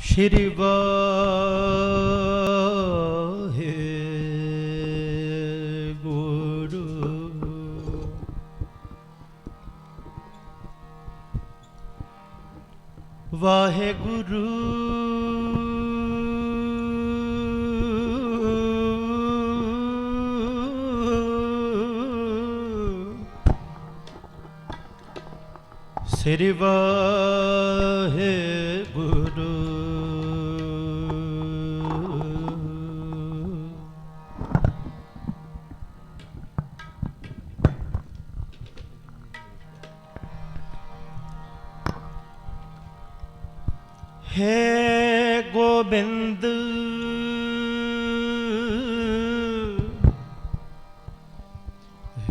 श्री वाहेगुरु। वाहेगुरु श्री वाहेगुरु। हे गोविंद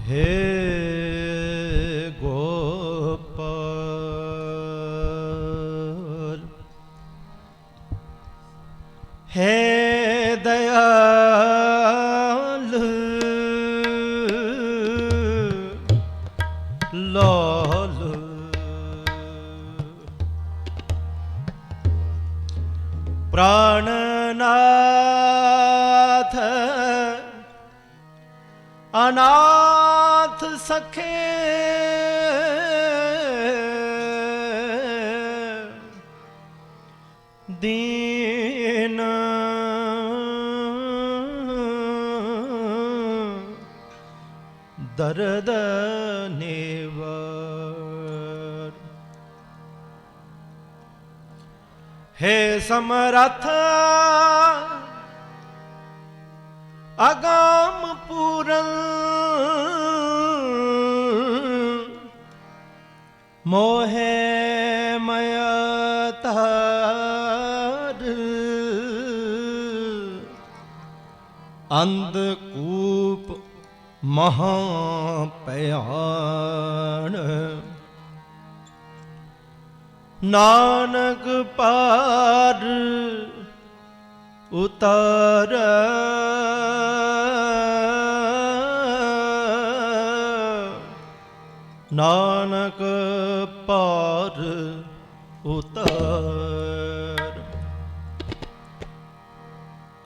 हे गोपाल हे दयाल लाल प्राणनाथ अनाथ सखे दीन दर्द निवार। हे समरथ अगाम पूरन मोहे मया तार अंधकूप महापयान नानक पार उतार। नानक पार उतार।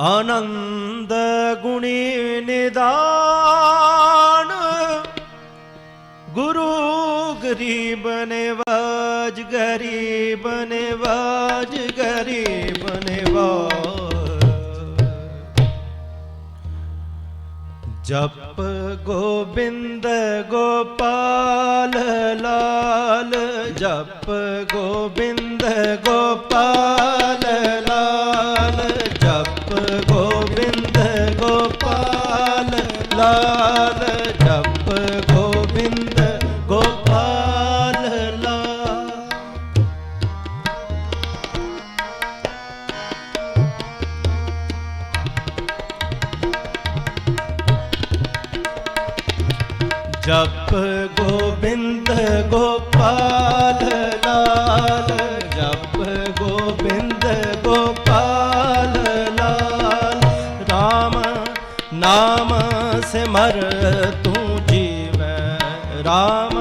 आनंद गुणी निदान गुरु गरीब नवाज गरीब नवाज गरीब नवाज। जप गोविंद गोपाल लाल जप गोविंद गोपाल लाल जप गोविंद गोपाल लाल जप गोविंद गोपाल लाल। जप गोविंद गोपाल लाल जप गोविंद गोपाल लाल। राम नाम सिमर तू जीवै राम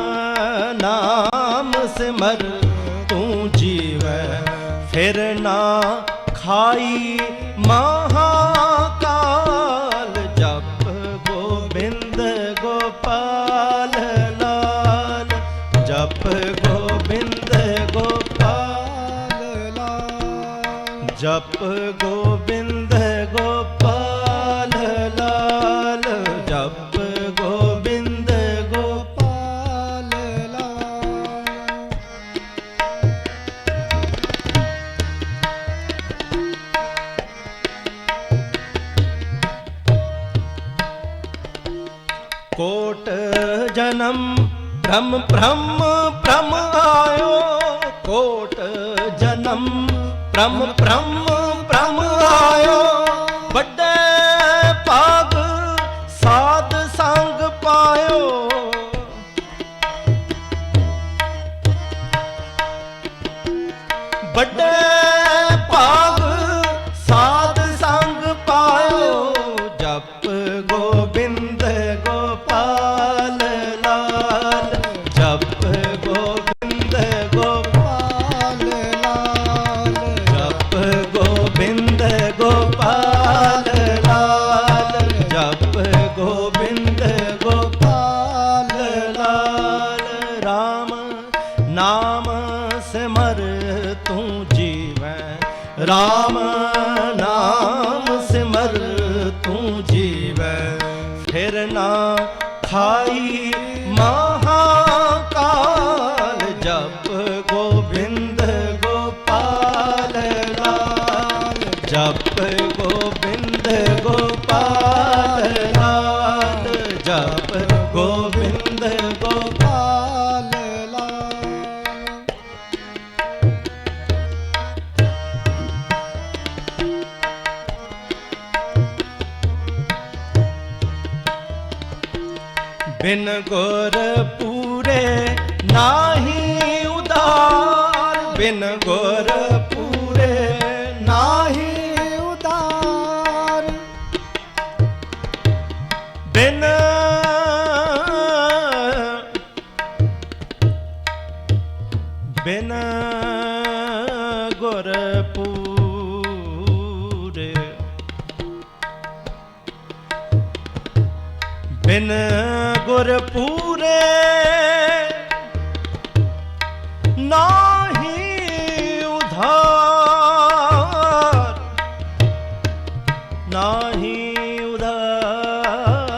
नाम सिमर तू जीवै। फिर ना खाई महाकाल जप गोविंद गोपाल लाल जप गोविंद गोपाल लाल जप गोविंद गोपाल लाल जप गोविंद गोपाल लाल। कोट जन्म भ्रम भ्रम भ्रम आयो कोट जन्म भ्रम भ्रम भ्रम आयो। बड़े पाग साध संग पायो बड़े पाग साध संग पायो। जप गोविंद गोपाल लाल जप गोविंद गोपाल लाल जप सिमर तू जीवै, राम नाम सिमर तू जीवै, फिर ना खाई महाकाल, जप गोविंद गोपाल लाल, जप गोविंद गोपाल लाल, जप गोविंद गोपाल लाल। बिन गुर पूरे नाही उदार, बिन गुर पूरे नाही उदार, बिन बिन गुर पूरे, बिन गुर पूरे नाही उधार, नाही उधार,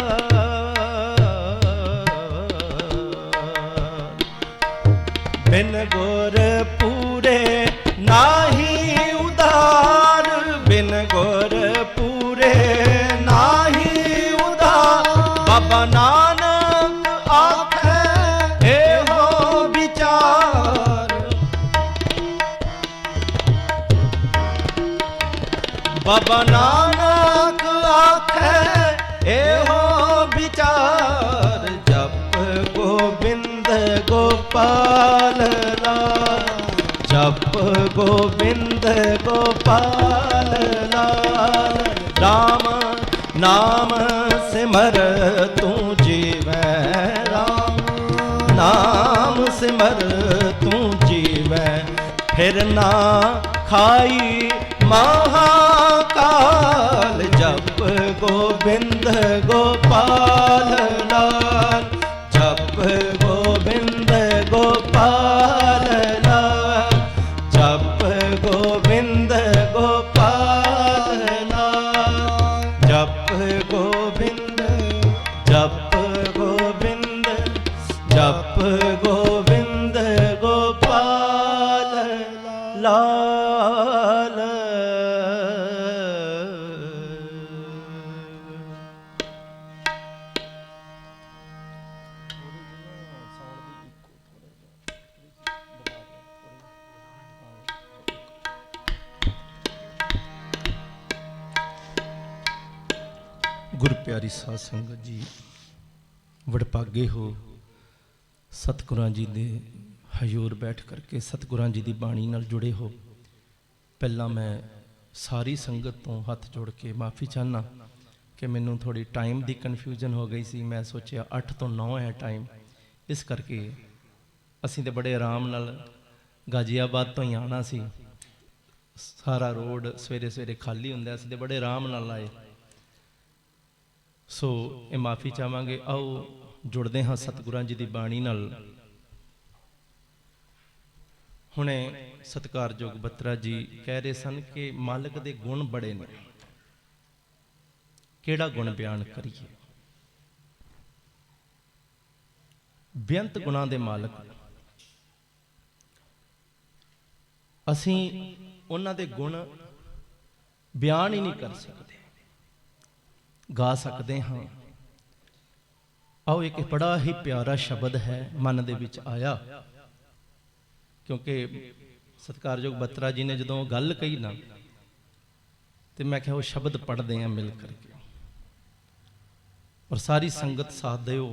बिन गुर पूरे नाही उधार, बिन गुर पूरे नाही उधार, बाबा नानक आखे एहो विचार, बाबा नानक आखे एहो विचार, जप गोविंद गोपाल लाल, जप गोविंद गोपाल लाल, राम नाम सिमर तू जीवै, राम नाम सिमर तू जीवै, फिर ना खाई महाकाल, जप गोविंद गोपाल लाल, जप गोविंद गोपाल लाल, जप गोविंद गोपाल लाल, जप गोविंद, जप गोविंद, जप गोविंद गोपाल लाल। गुर प्यारी साध संगत जी, वडभागे हो सतगुरां जी दे हजूर बैठ करके सतगुरां जी दी बाणी नाल जुड़े हो। पहला मैं सारी संगत तो हथ जोड़ के माफ़ी चाहना कि मैनू थोड़ी टाइम की कन्फ्यूजन हो गई सी। मैं सोचा 8 तो 9 है टाइम, इस करके असीं ते बड़े आराम नाल गाजियाबाद तो ही आना सी। सारा रोड सवेरे सवेरे खाली हुंदा, असीं ते बड़े आराम नाल आए। सो ये माफ़ी चाहांगे। आओ जुड़ते हाँ सतगुरां जी की बाणी नाल। हुणे सत्कारयोग बत्रा जी कह रहे सन कि मालिक दे गुण बड़े ने, केड़ा गुण बयान करिए। बेअंत गुणां दे मालिक, असीं उन्हां दे गुण बयान ही नहीं कर सकते, गा सकते हाँ। आओ एक बड़ा ही प्यारा शब्द है मन दे विच आया, क्योंकि सत्कारयोग बत्रा जी ने जदों गल कही ना, तो मैं क्या वो शब्द पढ़ते हैं मिल करके, और सारी संगत साथ दिओ।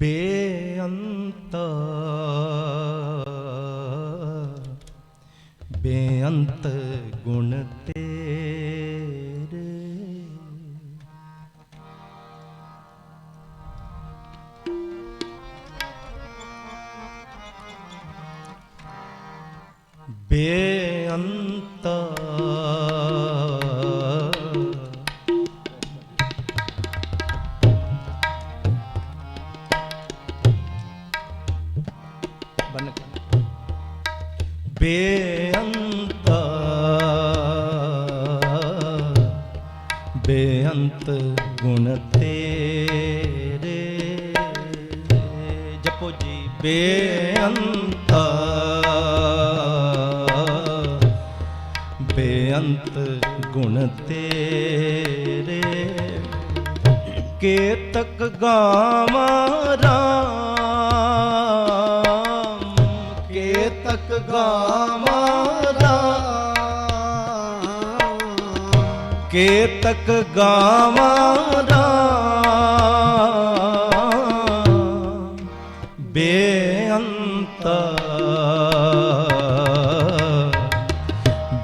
बेअंत बेअंत गुण तेरे, बेअंत ਬੇਅੰਤਾ ਬੇਅੰਤ ਗੁਣ ਤੇਰੇ। ਜਪੋ ਜੀ ਬੇਅੰਤਾ ਬੇਅੰਤ ਗੁਣ ਤੇਰੇ। ਕੇਤਕ ਗਾਵਾਂ ਰਾਮ ਕੇਤਕ ਗਾਵਾਂ ਰਾਮ ਕੇਤਕ ਗਾਵਾਂ ਰਾਮ ਬੇਅੰਤਾ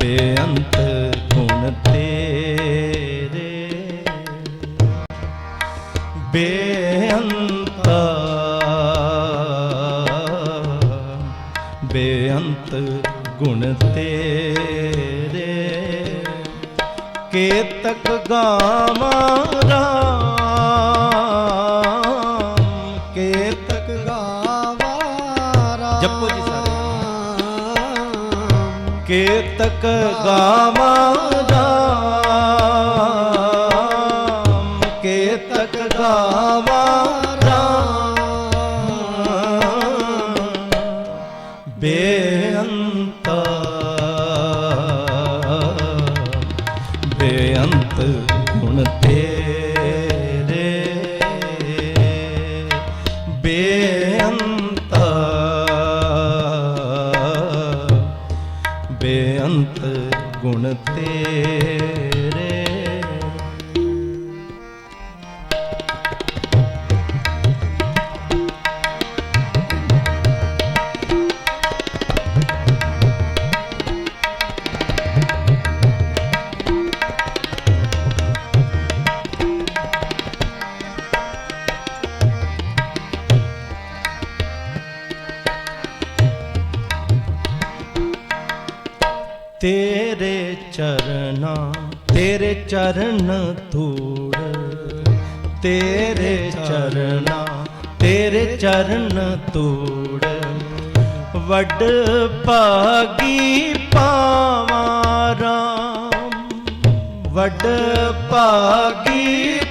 ਬੇਅੰਤ ਗੁਣ ਤੇਰੇ। ਬੇਅੰਤਾ ਬੇਅੰਤ ਗੁਣ ਤੇਰੇ। ਕੇਤਕ ਗਾਵਾਂ ਰਾਮ ਕੇਤਕ ਗਾਵਾਂ ਰਾਮ। ਜਪੋ ਜੀ ਸਾਰੇ। ਕੇਤਕ ਗਾਵਾਂ ਰਾਮ ਕੇਤਕ ਗਾਵਾਂ ਰਾਮ ਬੇਅੰਤਾ ਬੇਅੰਤ ਗੁਣ ਤੇਰੇ। ਬੇਅੰਤਾ ਬੇਅੰਤ ਗੁਣ ਤੇਰੇ। तेरे चरना तेरे चरण धूड़। तेरे चरना तेरे चरण धूड़। वड भागी पावा राम वड भागी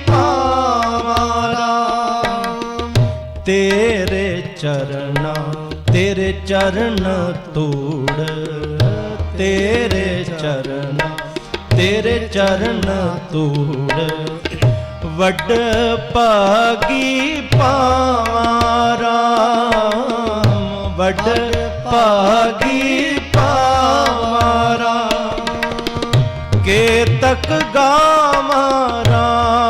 पावा राम। तेरे चरना तेरे चरण धूड़। तेरे चरण धूड़। वड भागी पावा राम वड भागी पावा राम। केतक गावा राम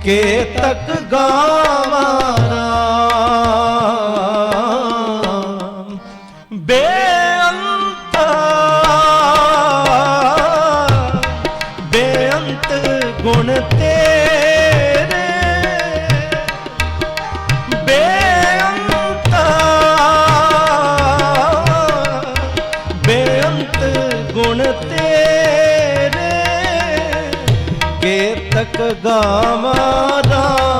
केतक गावा राम। बेअंता बेअंत गुण तेरे। बेअंता बेअंत गुण तेरे। केतक गावा राम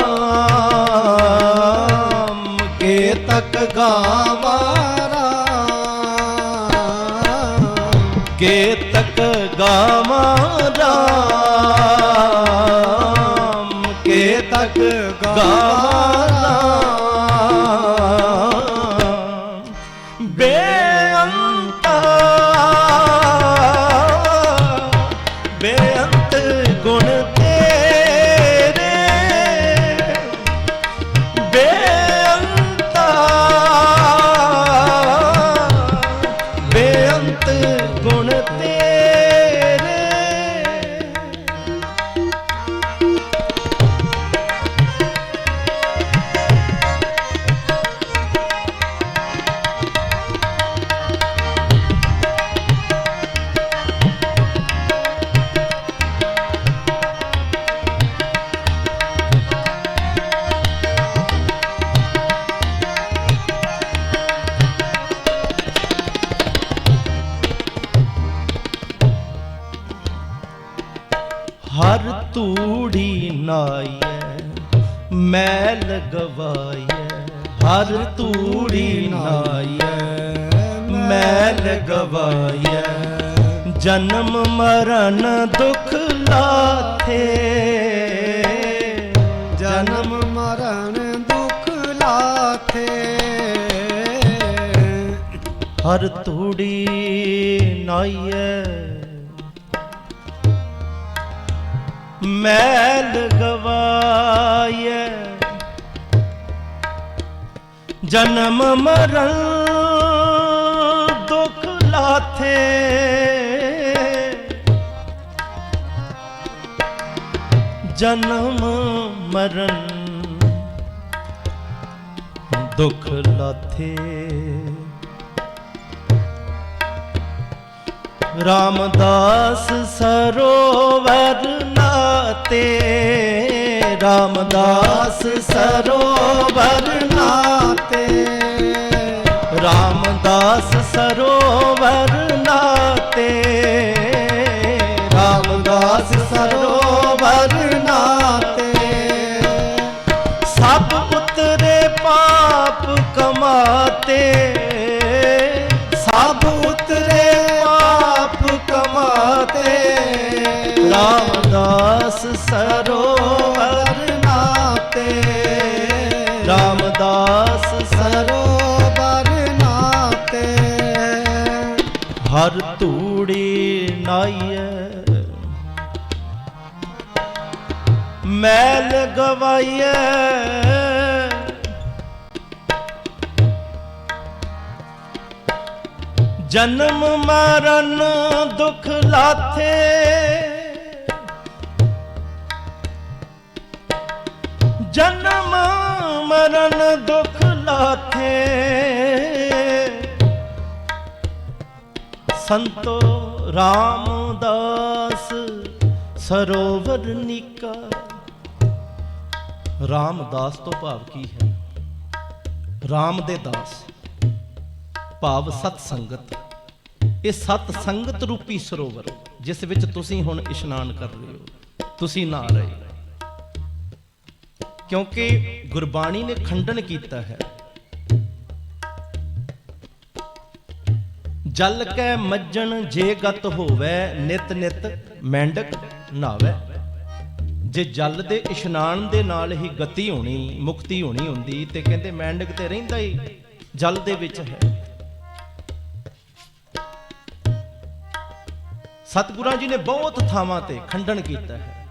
केतक गावा केतक गावा राम केतक गावा राम। बेअंता बेअंत गुण तेरे। बेअंता बेअंत गुण तेरे। हर तूड़ी नाइए मैल गवाइए। हर तूड़ी नाइए मैल गवाइए जन्म मरण दुख लाथे जन्म मरण दुख लाथे हर तूड़ी नाइए मैल गवाइए जन्म मरण दुख लाथे जन्म मरण दुख लाथे रामदास सरोवर नाते रामदास सरोवर नाते रामदास सरोवर नाते रामदास सरोवर नाते सब उतरे पाप कमाते सब उतरे पाप कमाते रामदास सरोवर नाते रामदास सरोवर नाते हर तूड़ी नाइए मैल गवाइए जन्म मरण दुख लाथे जन्म मरण दुख लाथे संतो रामदास सरोवर निका रामदास तो भाव की है राम दे दास भाव सत संगत ਇਹ ਸਤ ਸੰਗਤ ਰੂਪੀ ਸਰੋਵਰ ਜਿਸ ਵਿੱਚ ਤੁਸੀਂ ਹੁਣ ਇਸ਼ਨਾਨ ਕਰ ਰਹੇ ਹੋ ਤੁਸੀਂ ਨਹਾ ਰਹੇ ਕਿਉਂਕਿ ਗੁਰਬਾਣੀ ਨੇ ਖੰਡਨ ਕੀਤਾ ਹੈ ਜਲ ਕੈ ਮੱਜਣ ਜੇ ਗਤ ਹੋਵੇ ਨਿਤ ਨਿਤ ਮੈਂਡਕ ਨਹਾਵੇ ਜੇ ਜਲ ਦੇ ਇਸ਼ਨਾਨ ਦੇ ਨਾਲ ਹੀ ਗਤੀ ਹੋਣੀ ਮੁਕਤੀ ਹੋਣੀ ਹੁੰਦੀ ਤੇ ਕਹਿੰਦੇ ਮੈਂਡਕ ਤੇ ਰਹਿੰਦਾ ਹੀ ਜਲ ਦੇ ਵਿੱਚ ਹੈ ਸਤਿਗੁਰਾਂ ਜੀ ਨੇ ਬਹੁਤ ਥਾਵਾਂ ਤੇ ਖੰਡਨ ਕੀਤਾ ਹੈ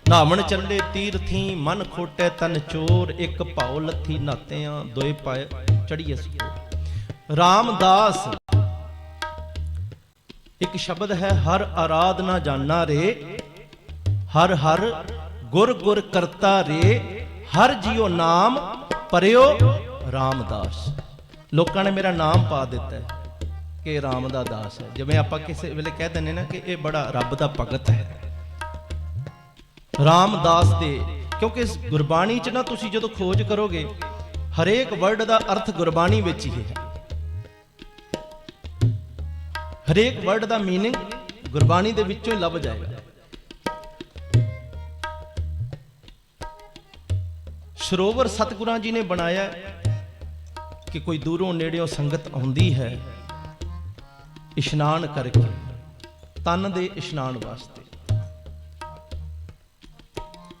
ਨਾਵਣ ਚੱਲੇ ਤੀਰਥੀ ਮਨ ਖੋਟੇ ਤਨ ਚੋਰ ਇੱਕ ਭਾਉ ਲੱਥੀ ਨਾਤਿਆਂ ਦੋਏ ਪਾਏ ਚੜੀਏ ਸਕੋ ਰਾਮਦਾਸ ਇੱਕ ਸ਼ਬਦ ਹੈ ਹਰ ਆਰਾਧਨਾ ਜਾਣਾ ਰੇ ਹਰ ਹਰ ਗੁਰ ਗੁਰ ਕਰਤਾ ਰੇ ਹਰ ਜੀਓ ਨਾਮ ਪਰਿਓ ਰਾਮਦਾਸ ਲੋਕਾਂ ਨੇ ਮੇਰਾ ਨਾਮ ਪਾ ਦਿੱਤਾ ਹੈ ਕਿ ਰਾਮ ਦਾ ਦਾਸ ਹੈ ਜਿਵੇਂ ਆਪਾਂ ਕਿਸੇ ਵੇਲੇ ਕਹਿ ਦਿੰਦੇ ਨਾ ਕਿ ਇਹ ਬੜਾ ਰੱਬ ਦਾ ਭਗਤ ਹੈ ਰਾਮਦਾਸ ਦੇ ਕਿਉਂਕਿ ਇਸ ਗੁਰਬਾਣੀ 'ਚ ਨਾ ਤੁਸੀਂ ਜਦੋਂ ਖੋਜ ਕਰੋਗੇ ਹਰੇਕ ਵਰਡ ਦਾ ਅਰਥ ਗੁਰਬਾਣੀ ਵਿੱਚ ਹੀ ਹੈ ਹਰੇਕ ਵਰਡ ਦਾ ਮੀਨਿੰਗ ਗੁਰਬਾਣੀ ਦੇ ਵਿੱਚੋਂ ਹੀ ਲੱਭ ਜਾਏਗਾ ਸਰੋਵਰ ਸਤਿਗੁਰਾਂ ਜੀ ਨੇ ਬਣਾਇਆ ਕਿ ਕੋਈ ਦੂਰੋਂ ਨੇੜਿਓਂ ਸੰਗਤ ਆਉਂਦੀ ਹੈ ਇਸ਼ਨਾਨ ਕਰਕੇ ਤਨ ਦੇ ਇਸ਼ਨਾਨ ਵਾਸਤੇ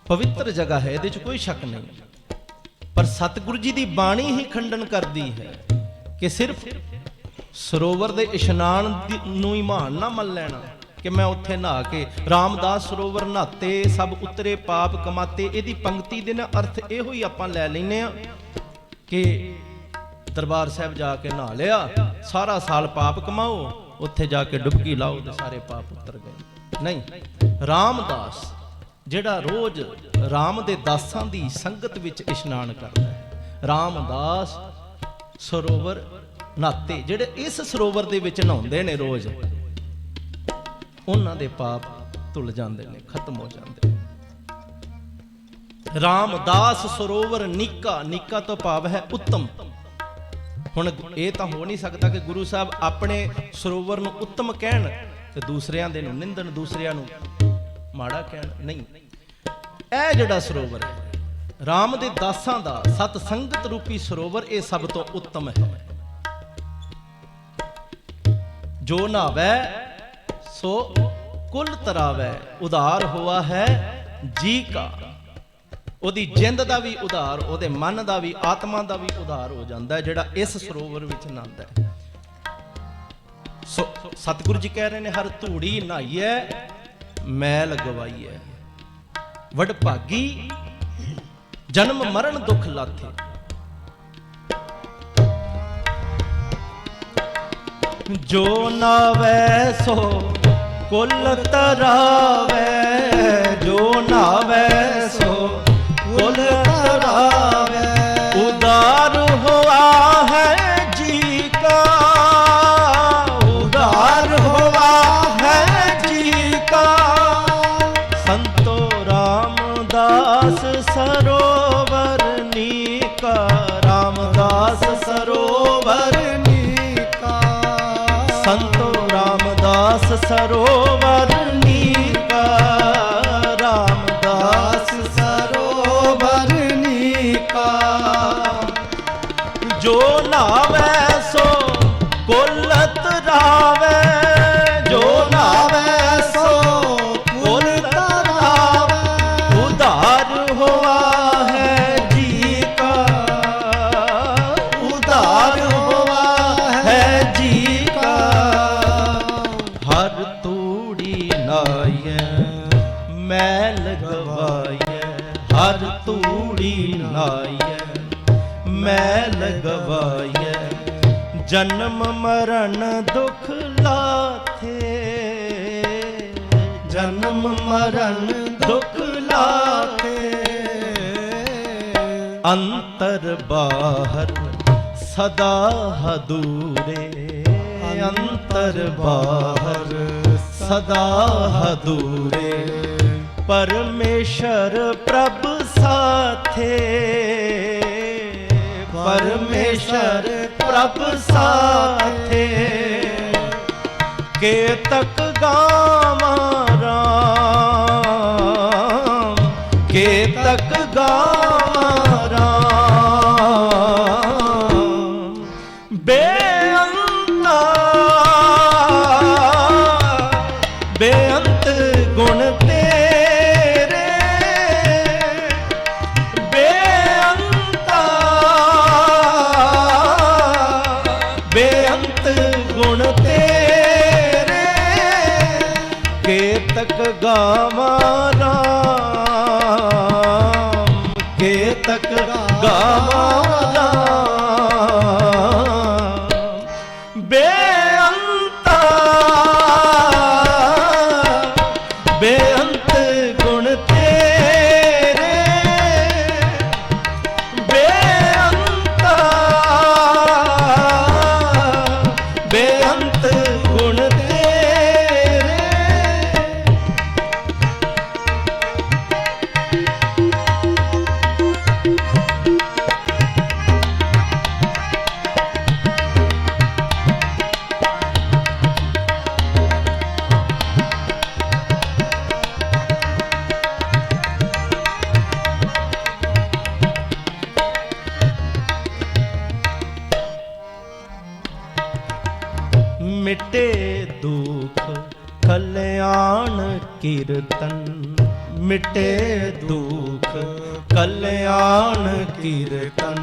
ਪਵਿੱਤਰ ਜਗ੍ਹਾ ਹੈ ਇਹਦੇ 'ਚ ਕੋਈ ਸ਼ੱਕ ਨਹੀਂ ਪਰ ਸਤਿਗੁਰੂ ਜੀ ਦੀ ਬਾਣੀ ਹੀ ਖੰਡਨ ਕਰਦੀ ਹੈ ਕਿ ਸਿਰਫ ਸਰੋਵਰ ਦੇ ਇਸ਼ਨਾਨ ਨੂੰ ਹੀ ਮਹਾਨ ਨਾ ਮੰਨ ਲੈਣਾ ਕਿ ਮੈਂ ਉੱਥੇ ਨਹਾ ਕੇ ਰਾਮਦਾਸ ਸਰੋਵਰ ਨਹਾਤੇ ਸਭ ਉਤਰੇ ਪਾਪ ਕਮਾਤੇ ਇਹਦੀ ਪੰਕਤੀ ਦੇ ਨਾ ਅਰਥ ਇਹੋ ਹੀ ਆਪਾਂ ਲੈ ਲੈਨੇ ਆ ਕਿ ਦਰਬਾਰ ਸਾਹਿਬ ਜਾ ਕੇ ਨਹਾ ਲਿਆ ਸਾਰਾ ਸਾਲ ਪਾਪ ਕਮਾਓ ਉੱਥੇ ਜਾ ਕੇ ਡੁਬਕੀ ਲਾਓ ਤੇ ਸਾਰੇ ਪਾਪ ਉਤਰ ਗਏ ਨਹੀਂ ਰਾਮਦਾਸ ਜਿਹੜਾ ਰੋਜ਼ ਰਾਮ ਦੇ ਦਾਸਾਂ ਦੀ ਸੰਗਤ ਵਿੱਚ ਇਸ਼ਨਾਨ ਕਰਦਾ ਹੈ ਰਾਮਦਾਸ ਸਰੋਵਰ ਨਹਾਤੇ ਜਿਹੜੇ ਇਸ ਸਰੋਵਰ ਦੇ ਵਿੱਚ ਨਹਾਉਂਦੇ ਨੇ ਰੋਜ਼ ਉਹਨਾਂ ਦੇ ਪਾਪ ਧੁੱਲ ਜਾਂਦੇ ਨੇ ਖਤਮ ਹੋ ਜਾਂਦੇ ਰਾਮਦਾਸ ਸਰੋਵਰ ਨੀਕਾ ਨੀਕਾ ਤੋਂ ਭਾਵ ਹੈ ਉੱਤਮ ਹੁਣ ਇਹ ਤਾਂ ਹੋ ਨਹੀਂ ਸਕਦਾ ਕਿ ਗੁਰੂ ਸਾਹਿਬ ਆਪਣੇ ਸਰੋਵਰ ਨੂੰ ਉੱਤਮ ਕਹਿਣ ਤੇ ਦੂਸਰਿਆਂ ਦੇ ਨੂੰ ਨਿੰਦਣ ਦੂਸਰਿਆਂ ਨੂੰ ਮਾੜਾ ਕਹਿਣ ਨਹੀਂ ਇਹ ਜਿਹੜਾ ਸਰੋਵਰ ਹੈ ਰਾਮ ਦੇ ਦਾਸਾਂ ਦਾ ਸਤ ਸੰਗਤ ਰੂਪੀ ਸਰੋਵਰ ਇਹ ਸਭ ਤੋਂ ਉੱਤਮ ਹੈ ਜੋ ਨਾਵੈ ਸੋ ਕੁਲ ਤਰਾਵੈ, ਉਧਾਰ ਹੋਆ ਹੈ ਜੀ ਕਾ। ਉਹਦੀ ਜਿੰਦ ਦਾ ਵੀ ਉਧਾਰ, ਉਹਦੇ ਮਨ ਦਾ ਵੀ, ਆਤਮਾ ਦਾ ਵੀ ਉਧਾਰ ਹੋ ਜਾਂਦਾ ਜਿਹੜਾ ਇਸ ਸਰੋਵਰ ਵਿੱਚ ਨਹਾਉਂਦਾ ਹੈ। ਸੋ ਸਤਿਗੁਰੂ ਜੀ ਕਹਿ ਰਹੇ ਨੇ, ਹਰ ਧੂੜੀ ਨਹਾਈਐ ਮੈਲ ਗਵਾਈਐ, ਵਡਭਾਗੀ ਜਨਮ ਮਰਨ ਦੁੱਖ ਲਾਥੇ। ਜੋ ਨਾਵੈ ਸੋ ਕੁਲ ਤਰਾਵੈ, ਜੋ ਨਾਵੈ ਸੋ ਕੁਲ ਤਰਾਵੈ, ਉਦਾਰ ਹੋਆ ਹੈ ਜੀ ਕਾ, ਉਦਾਰ ਹੋਆ ਹੈ ਜੀ ਕਾ। ਸੰਤੋ ਰਾਮਦਾਸ ਸਰੋਵਰ ਨੀਕਾ, ਰਾਮਦਾਸ ਸਰੋਵਰ ਨੀਕਾ, ਸੰਤੋ ਰਾਮਦਾਸ ਸਰੋਵਰ ਨੀਕਾ, ਰਾਮਦਾਸ ਸਰੋਵਰ ਨੀਕਾ। ਜੋ ਨਾਵੈ ਸੋ ਕੁਲ ਤਰਾਵੈ, ਜੋ ਨਾਵੈ ਸੋ ਕੁਲ ਤਰਾਵੈ, ਉਧਾਰ ਹੋਆ ਹੈ ਜੀ ਕਾ, ਉਧਾਰ ਹੋਆ ਹੈ ਜੀ ਕਾ। ਹਰ ਤੂੜੀ ਨਾਈਐ ਮੈਲ ਗਵਾਈਐ, ਹਰ ਤੂੜੀ ਨਾਈਐ ਮੈਲ ਗਵਾਈਐ, ਜਨਮ ਮਰਨ ਦੁੱਖ ਲਾਥੇ, ਜਨਮ ਮਰਨ ਦੁੱਖ ਲਾਥੇ। ਅੰਤਰ ਬਾਹਰ ਸਦਾ ਹਦੂਰੇ, ਅੰਤਰ ਬਾਹਰ ਸਦਾ ਹਦੂਰੇ, ਪਰਮੇਸ਼ਰ ਪ੍ਰਭ ਸਾਥੇ, ਪਰਮੇਸ਼ਰ ਪ੍ਰਭ ਸਾਥੇ। ਕੇਤਕ ਗਾਵਾਂ ਰਾਮ, ਕੇਤਕ ਗਾਵਾਂ ਰਾਮ, ਬੇਅੰਤਾ ਬੇਅੰਤ ਗੁਣ ਤੇਰੇ, ਬੇਅੰਤਾ ਬੇਅੰਤ ਗੁਣ ਤੇਰੇ। ਕੇਤਕ ਗਾਵਾਂ ਰਾਮ, ਕੇਤਕ ਗਾਵਾਂ ਰਾਮ, ਬੇਅੰਤਾ ਬੇਅੰਤ ਗੁਣ ਤੇਰੇ, ਬੇਅੰਤਾ ਬੇਅੰਤ ਗੁਣ ਤੇਰੇ। ਮਿਟੇ ਦੁਖ ਕਲਿਆਣ ਕੀਰਤਨ, ਮਿਟੇ ਦੁਖ ਕਲਿਆਣ ਕੀਰਤਨ।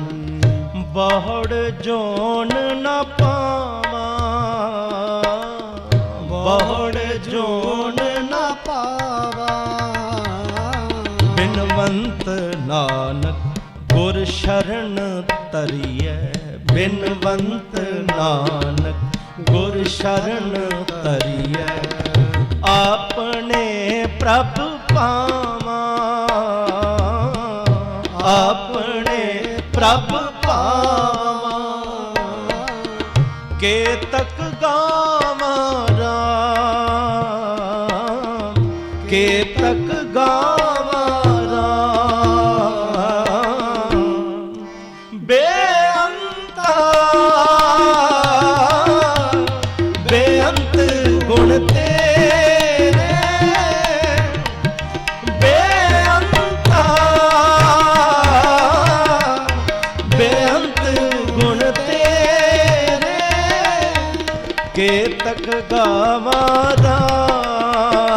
ਬਹੁੜ ਜੋਨ ਨਾ ਪਾਵਾਂ, ਬਹੁੜ ਜੋਨ ਨਾ ਪਾਵਾਂ। ਬਿਨਵੰਤ ਨਾਨਕ ਗੁਰ ਸ਼ਰਨ ਤਰੀਐ, ਬਿਨਵੰਤ ਨਾਨਕ ਗੁਰ ਸ਼ਰਨ ਤਰੀਐ। ਆਪਣੇ ਪ੍ਰਭ ਪਾਵਾਂ, ਆਪਣੇ ਪ੍ਰਭ ਪਾਵਾਂ। ਕੇਤਕ ਗਾਵਾਂ ਰਾਮ, ਕੇਤਕ ਗਾਵਾਂ ਰਾਮ, ਬੇਅੰਤਾ ਬੇਅੰਤ ਗੁਣ ਤੇਰੇ, ਬੇਅੰਤਾ ਬੇਅੰਤ ਗੁਣ ਤੇਰੇ। ਕੇਤਕ केतक गावा राम,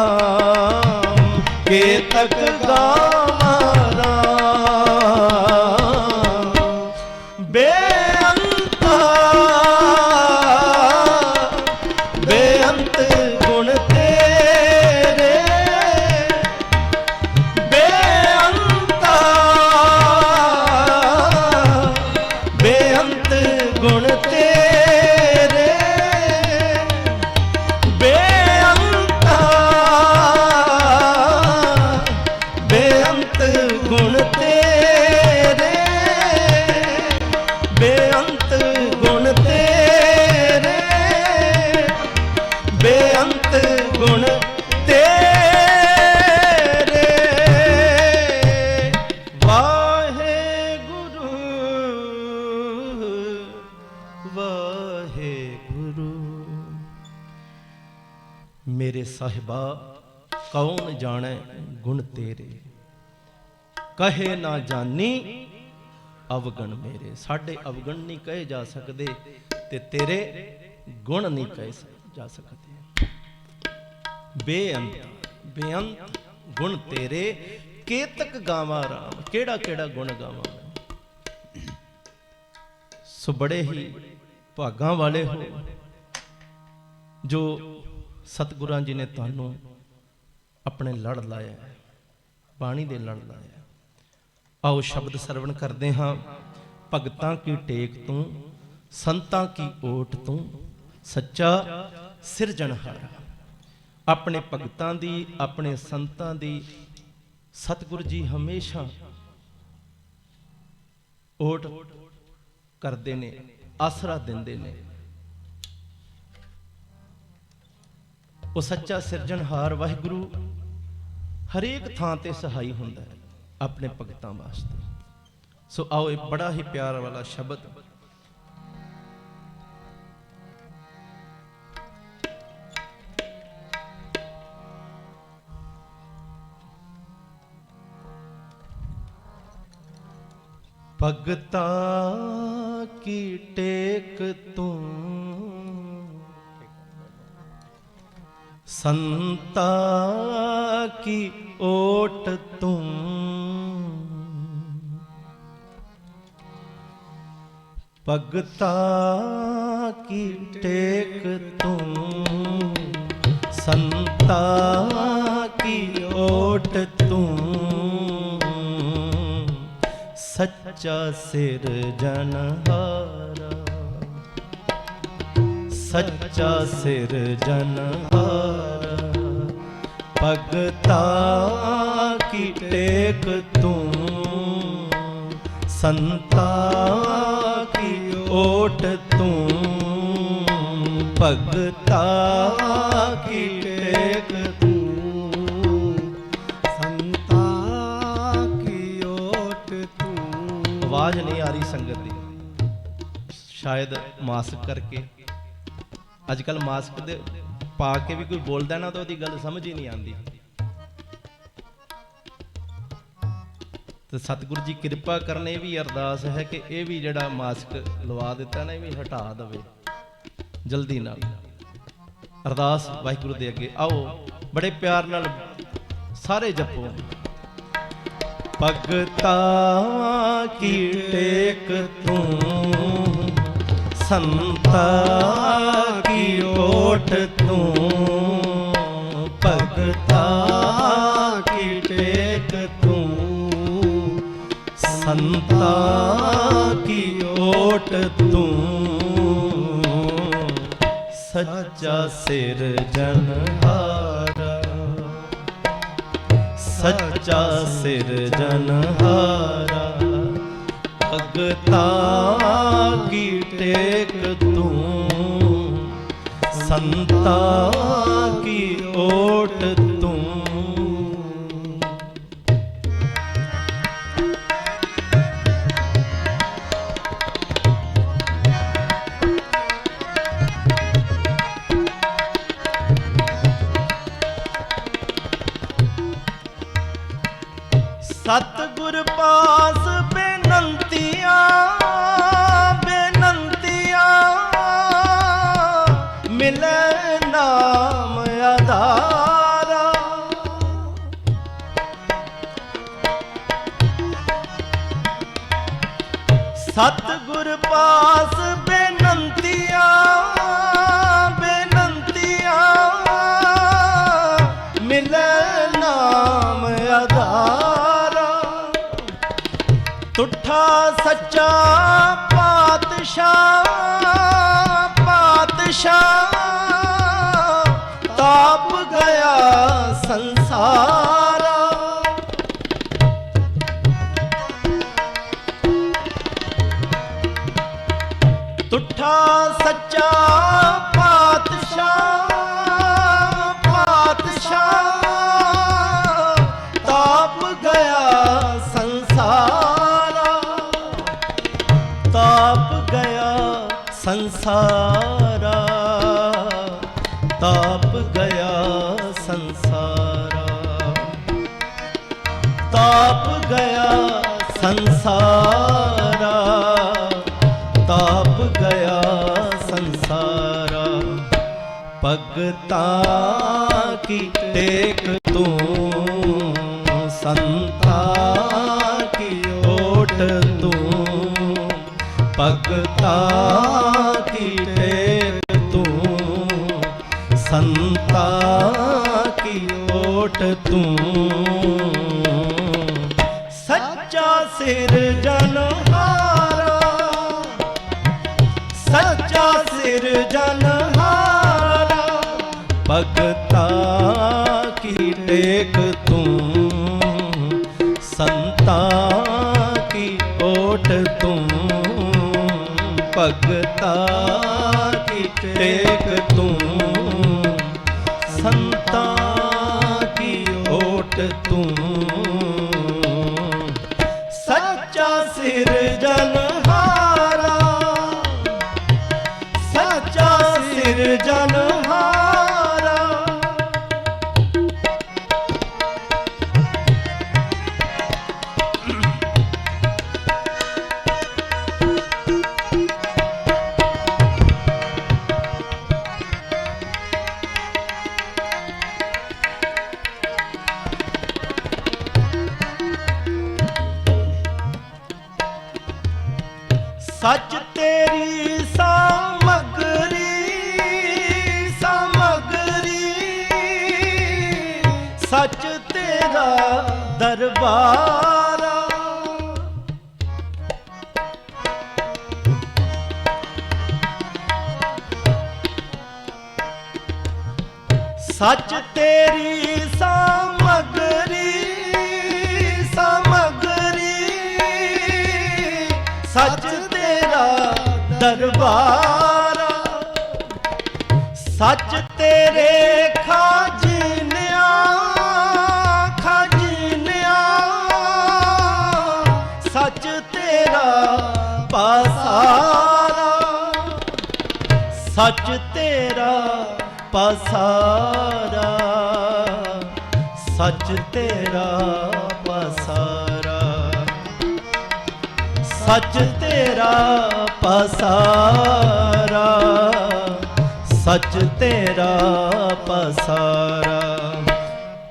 केतक गावा राम। बेअंता बेअंत गुण तेरे, बेअंता बेअंत गुण तेरे, बेअंता बेअंत गुण तेरे, बेअंत गुण तेरे, बेअंत गुण तेरे। वाहे गुरु वाहे गुरु। मेरे साहिबा कौन जाने गुण तेरे, कहे ना जानी अवगण मेरे। साढ़े अवगण नहीं कहे जा सकते ते तेरे गुण नहीं कहे जा सकते। बेअंत बेअंत गुण तेरे, केतक गावा राम। केड़ा केड़ा गुण गावा। सो बड़े ही भागां वाले हो जो सतगुरां जी ने तुहानू अपने लड़ लाया, बाणी दे लड़ लाया। आओ शब्द सरवण करते हाँ। भगतां की टेक तू, संतां की ओट तू, सच्चा सिरजनहारा। अपने भगतां दी अपने संतां दी सतगुरु जी हमेशा ओट करते ने, आसरा देंदे ने। वो सच्चा सिरजनहार वाहिगुरु हरेक थां ते सहाई हुंदा है अपने भगतां वास्ते। सो आओ एक बड़ा ही प्यार वाला शब्द भगता की टेक तू, संता की ओट तू, भगता की टेक तू, संता की ओट तू, सच्चा सिरजनहारा, सच्चा सिरजनहारा। भगता की टेक तू, संता की ओट तू, भगता की टेक तू, संता की ओट तू। आवाज नहीं आ रही संगत दी, शायद मास्क करके। अजकल मास्क दे पा के भी कोई बोलता ना तो गल समझ ही नहीं आती। तो सतगुरु जी कृपा करने भी अरदास है कि यह भी जड़ा मास्क लवा दिता ना, भी हटा दे जल्दी नाल। अरदास वाहिगुरु दे अगे आओ बड़े प्यार नाल सारे जपो। भगता की टेक तू, संता की ओट तू, भगता की टेक तू, संता की ओट तू, सच्चा सिरजनहारा, सच्चा सिरजनहारा। भगता की टेक तू, संता की ओट तू। सतगुर पास बेनंतियां बेनंतियां मिले सतगुर पास बेनंतियां बेनंतियां मिले नाम आधारा। तुठा सच्चा पातशाह पातशाह ताप गया संसारा। तुठा सच्चा पातशाह पातशाह ताप गया संसारा। ताप गया संसारा ताप गया संसारा। ताप गया संसारा ताप गया संसारा। भगता की टेक तू संता की ओट तू। भगता की टेक तू संता की ओट तू। सच्चा सिरजनहारा सच्चा सिरजनहारा। भगता की टेक तू संता की ओट तू। भगता की टेक तू संता की ओट तू। सच्चा सिरजनहारा सच्चा सिरजनहारा। सच तेरी सामग्री सामग्री। सच तेरा दरबारा। सच तेरी सामग्री सामग्री। सच तेरा दरबारा। सच तेरे खाजिनिया खाजिनिया। सच तेरा पासारा। सच तेरा पासारा। सच तेरा पासारा। सच तेरा पासारा। सच तेरा पासारा।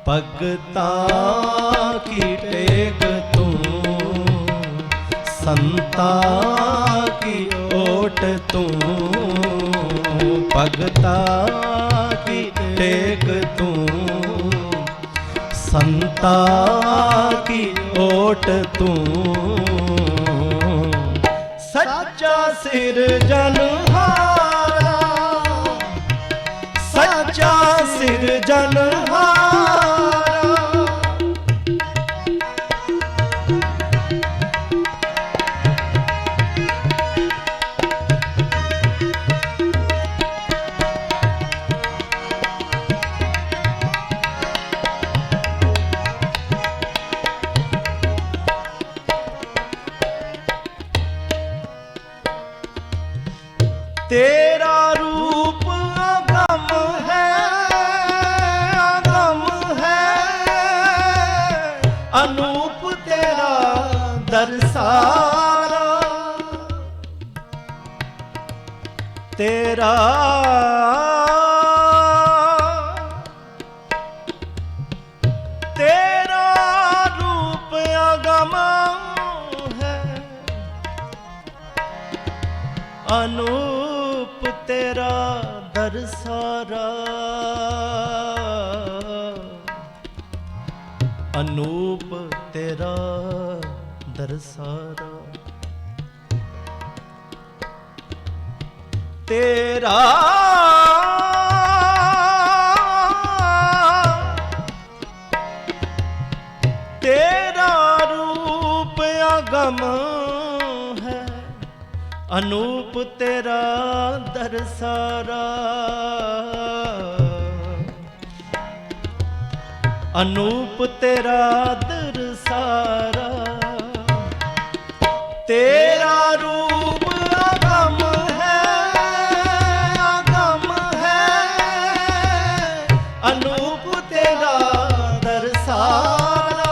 भगता की टेक तू संता की ओट तू। भगता की टेक तू संता की ओट तू। सच्चा सिरजनहारा सच्चा सिरजनहारा। तेरा रूप अगम है अनूप तेरा दरसारा। तेरा रूप अगम है अनूप तेरा दरसारा, अनूप तेरा दरसारा, तेरा तेरा रूप अगम है, अनूप तेरा दरसारा, अनूप तेरा दरसारा, तेरा रूप अगम है, अगम है, अनूप तेरा दरसारा।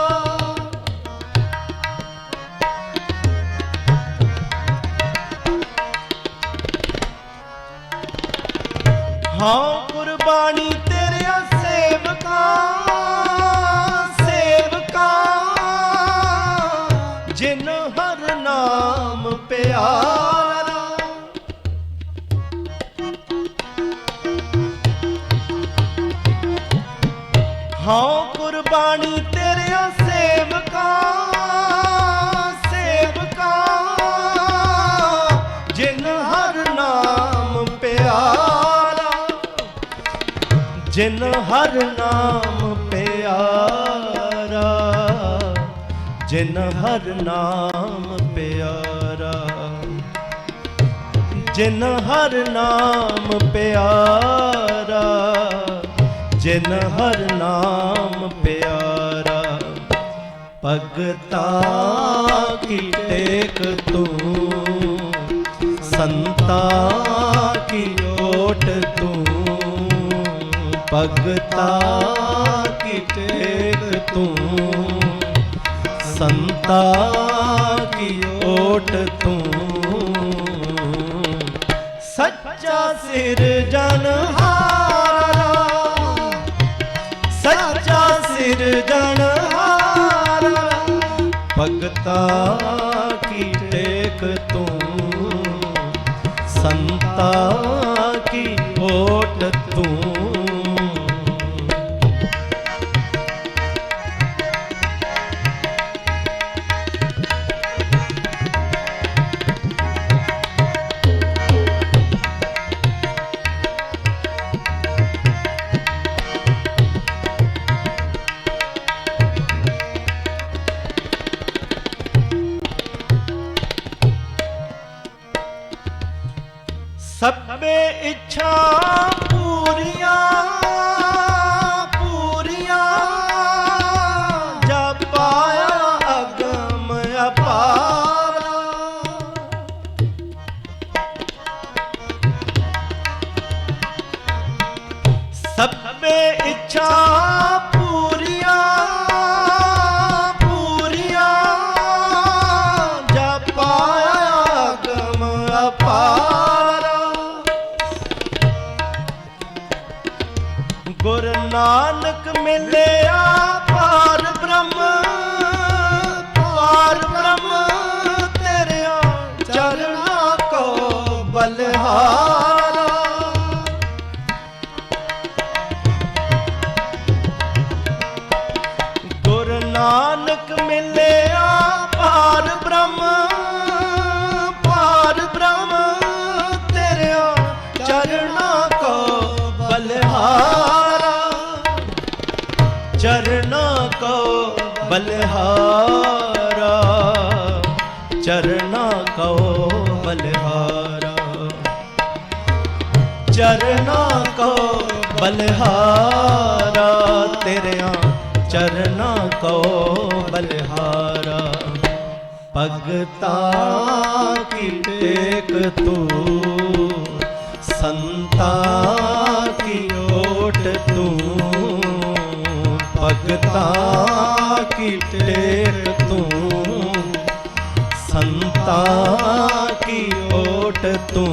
हाँ कुर्बानी तेरे सेवका, सेवका जिन हर नाम प्यारा, हाँ कुर्बानी तेरे सेवका, सेवका जिन हर नाम प्यारा, जिन हर नाम प्यारा, जिन हर नाम प्यारा, जिन हर नाम प्यारा, जिन हर नाम प्यारा, भगता की टेक तू, संता की ओट तू, भगता की टेक तू, संता की ओट तू, सच्चा सिरजनहारा, सच्चा सिरजनहारा, भगता की टेक तू, संता की ओट तू। सबे इच्छा पूरिया, पूरिया जब पाया अगम अपारा, सबे इच्छा पूरिया, पूरिया जब पाया अगम अपारा, गुरु नानक मिलया पार ब्रह्म, पार ब्रह्म तेरिया चरना को बलिहारा, गुरु नानक मिलया पार ब्रह्म, पार ब्रह्म तेरिया चरना को बलिहारा, चरना को बलिहारा, चरना को बलिहारा, चरना को बलिहारा, तेरे चरना को बलिहारा, भगता की टेक तू, संता की ओट तू, भगता की टेक तू, संता की ओट तू,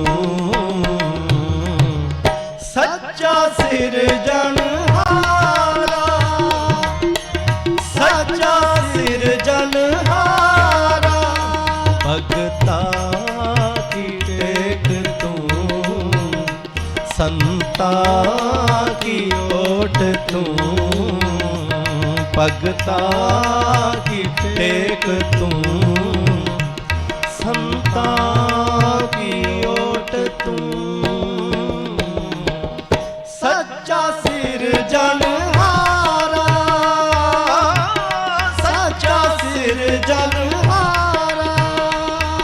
सच्चा सिरजनहारा, सच्चा सिरजनहारा, भगता की टेक की ओट तू, भगता की टेक तू, संता की ओट तू। सच्चा सिरजनहारा, सच्चा सिरजनहारा,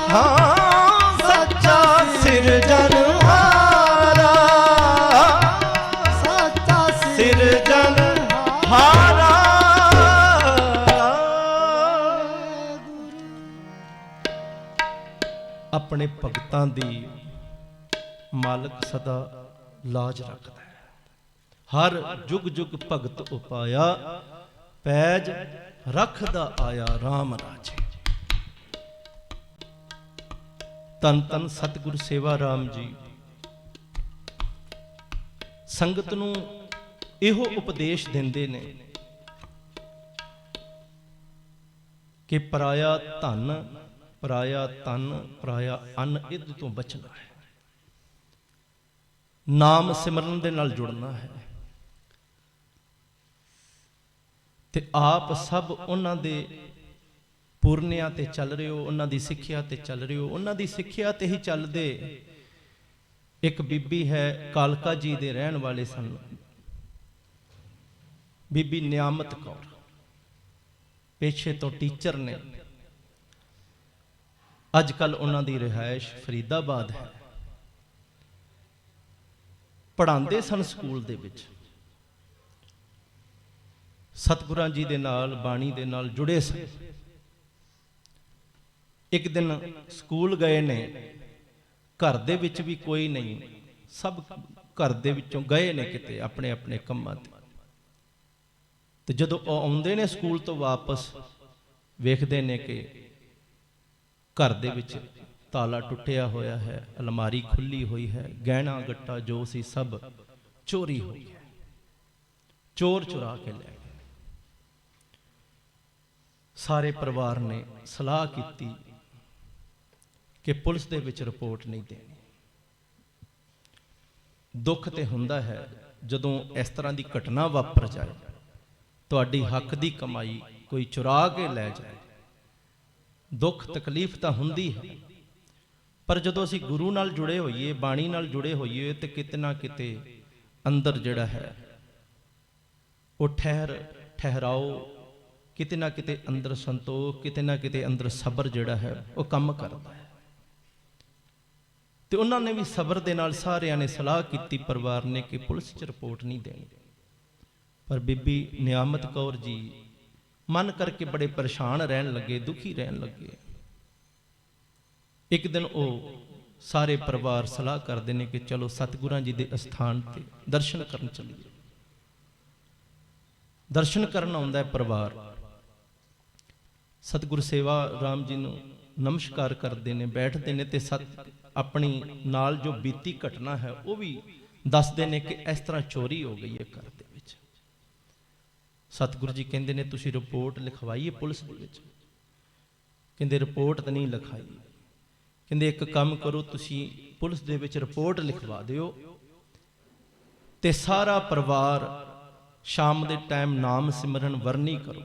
हाँ सच्चा सिरजनहारा, सच्चा सिरजनहारा। अपने भगतां दी मालक सदा लाज रखदा है। हर जुग जुग भगत उपाया, पैज रखदा आया राम राजे। तन तन सतगुरु सेवा राम जी संगत नूं इहो उपदेश दिंदे ने कि पराया धन, पराया तन, पराया अन्न इहदे तो बचना है, नाम सिमरन दे नाल जुड़ना है। ते आप सब उन्हां दे पूर्णिया ते चल रहे हो, उन्हां दी सिੱਖਿਆ ते चल रहे हो। उन्हां दी सिੱਖਿਆ ते ही चलदे एक बीबी है, कालका जी दे रहन वाले सन, बीबी नियामत कौर, पेशे तो टीचर ने। अजकल उन्हां दी रिहायश फरीदाबाद है। पढ़ाते सन स्कूल दे विच, सतगुरां जी दे नाल, बाणी दे नाल जुड़े सन। एक दिन स्कूल गए ने, घर दे विच भी कोई नहीं, सब घर दे विचों गए ने किते अपने अपने कंमां ते। ते जदों आउंदे ने स्कूल तो वापस, वेखदे ने कि घर दे विच ताला टुटिया होया है, अलमारी खुली हुई है, गहना गट्टा जो सी सब चोरी हो गया, चोर चुरा के ले गए। सारे परिवार ने सलाह की कि पुलिस दे विच रिपोर्ट नहीं देनी। दुख ते हुंदा है जदों इस तरह की घटना वापर जाए, तुहाडी हक दी कमाई कोई चुरा के ले जाए, दुख तकलीफ तो हुंदी है। पर जदों असीं गुरु नाल जुड़े होइए, बाणी नाल जुड़े होइए, तो किते ना किते अंदर जिहड़ा है वो ठहराओ, किते ना किते अंदर संतोख, किते ना किते अंदर सबर जिहड़ा है वो काम करता है। तो उन्होंने भी सबर दे नाल सारियां ने सलाह की परिवार ने कि पुलिस च रिपोर्ट नहीं देनी। पर बीबी नियामत कौर जी मन करके बड़े परेशान रहन लगे, दुखी रहन लगे। एक दिन वो सारे परिवार सलाह करते हैं कि चलो सतगुरां जी के अस्थान ते दर्शन करन चलीए। दर्शन करन आउंदा है परिवार, सतगुरु सेवा राम जी नूं नमस्कार करते हैं, बैठते हैं ते अपनी नाल जो बीती घटना है वो भी दसते हैं कि इस तरह चोरी हो गई है घर दे विच। सतगुरु जी कहते हैं तुसीं रिपोर्ट लिखवाईए पुलिस दे विच। कहते रिपोर्ट तो नहीं लिखाई। कहते एक काम करो, तुसीं पुलिस दे विच रिपोर्ट लिखवा दिओ ते सारा परिवार शाम के टाइम नाम सिमरन वरनी करो।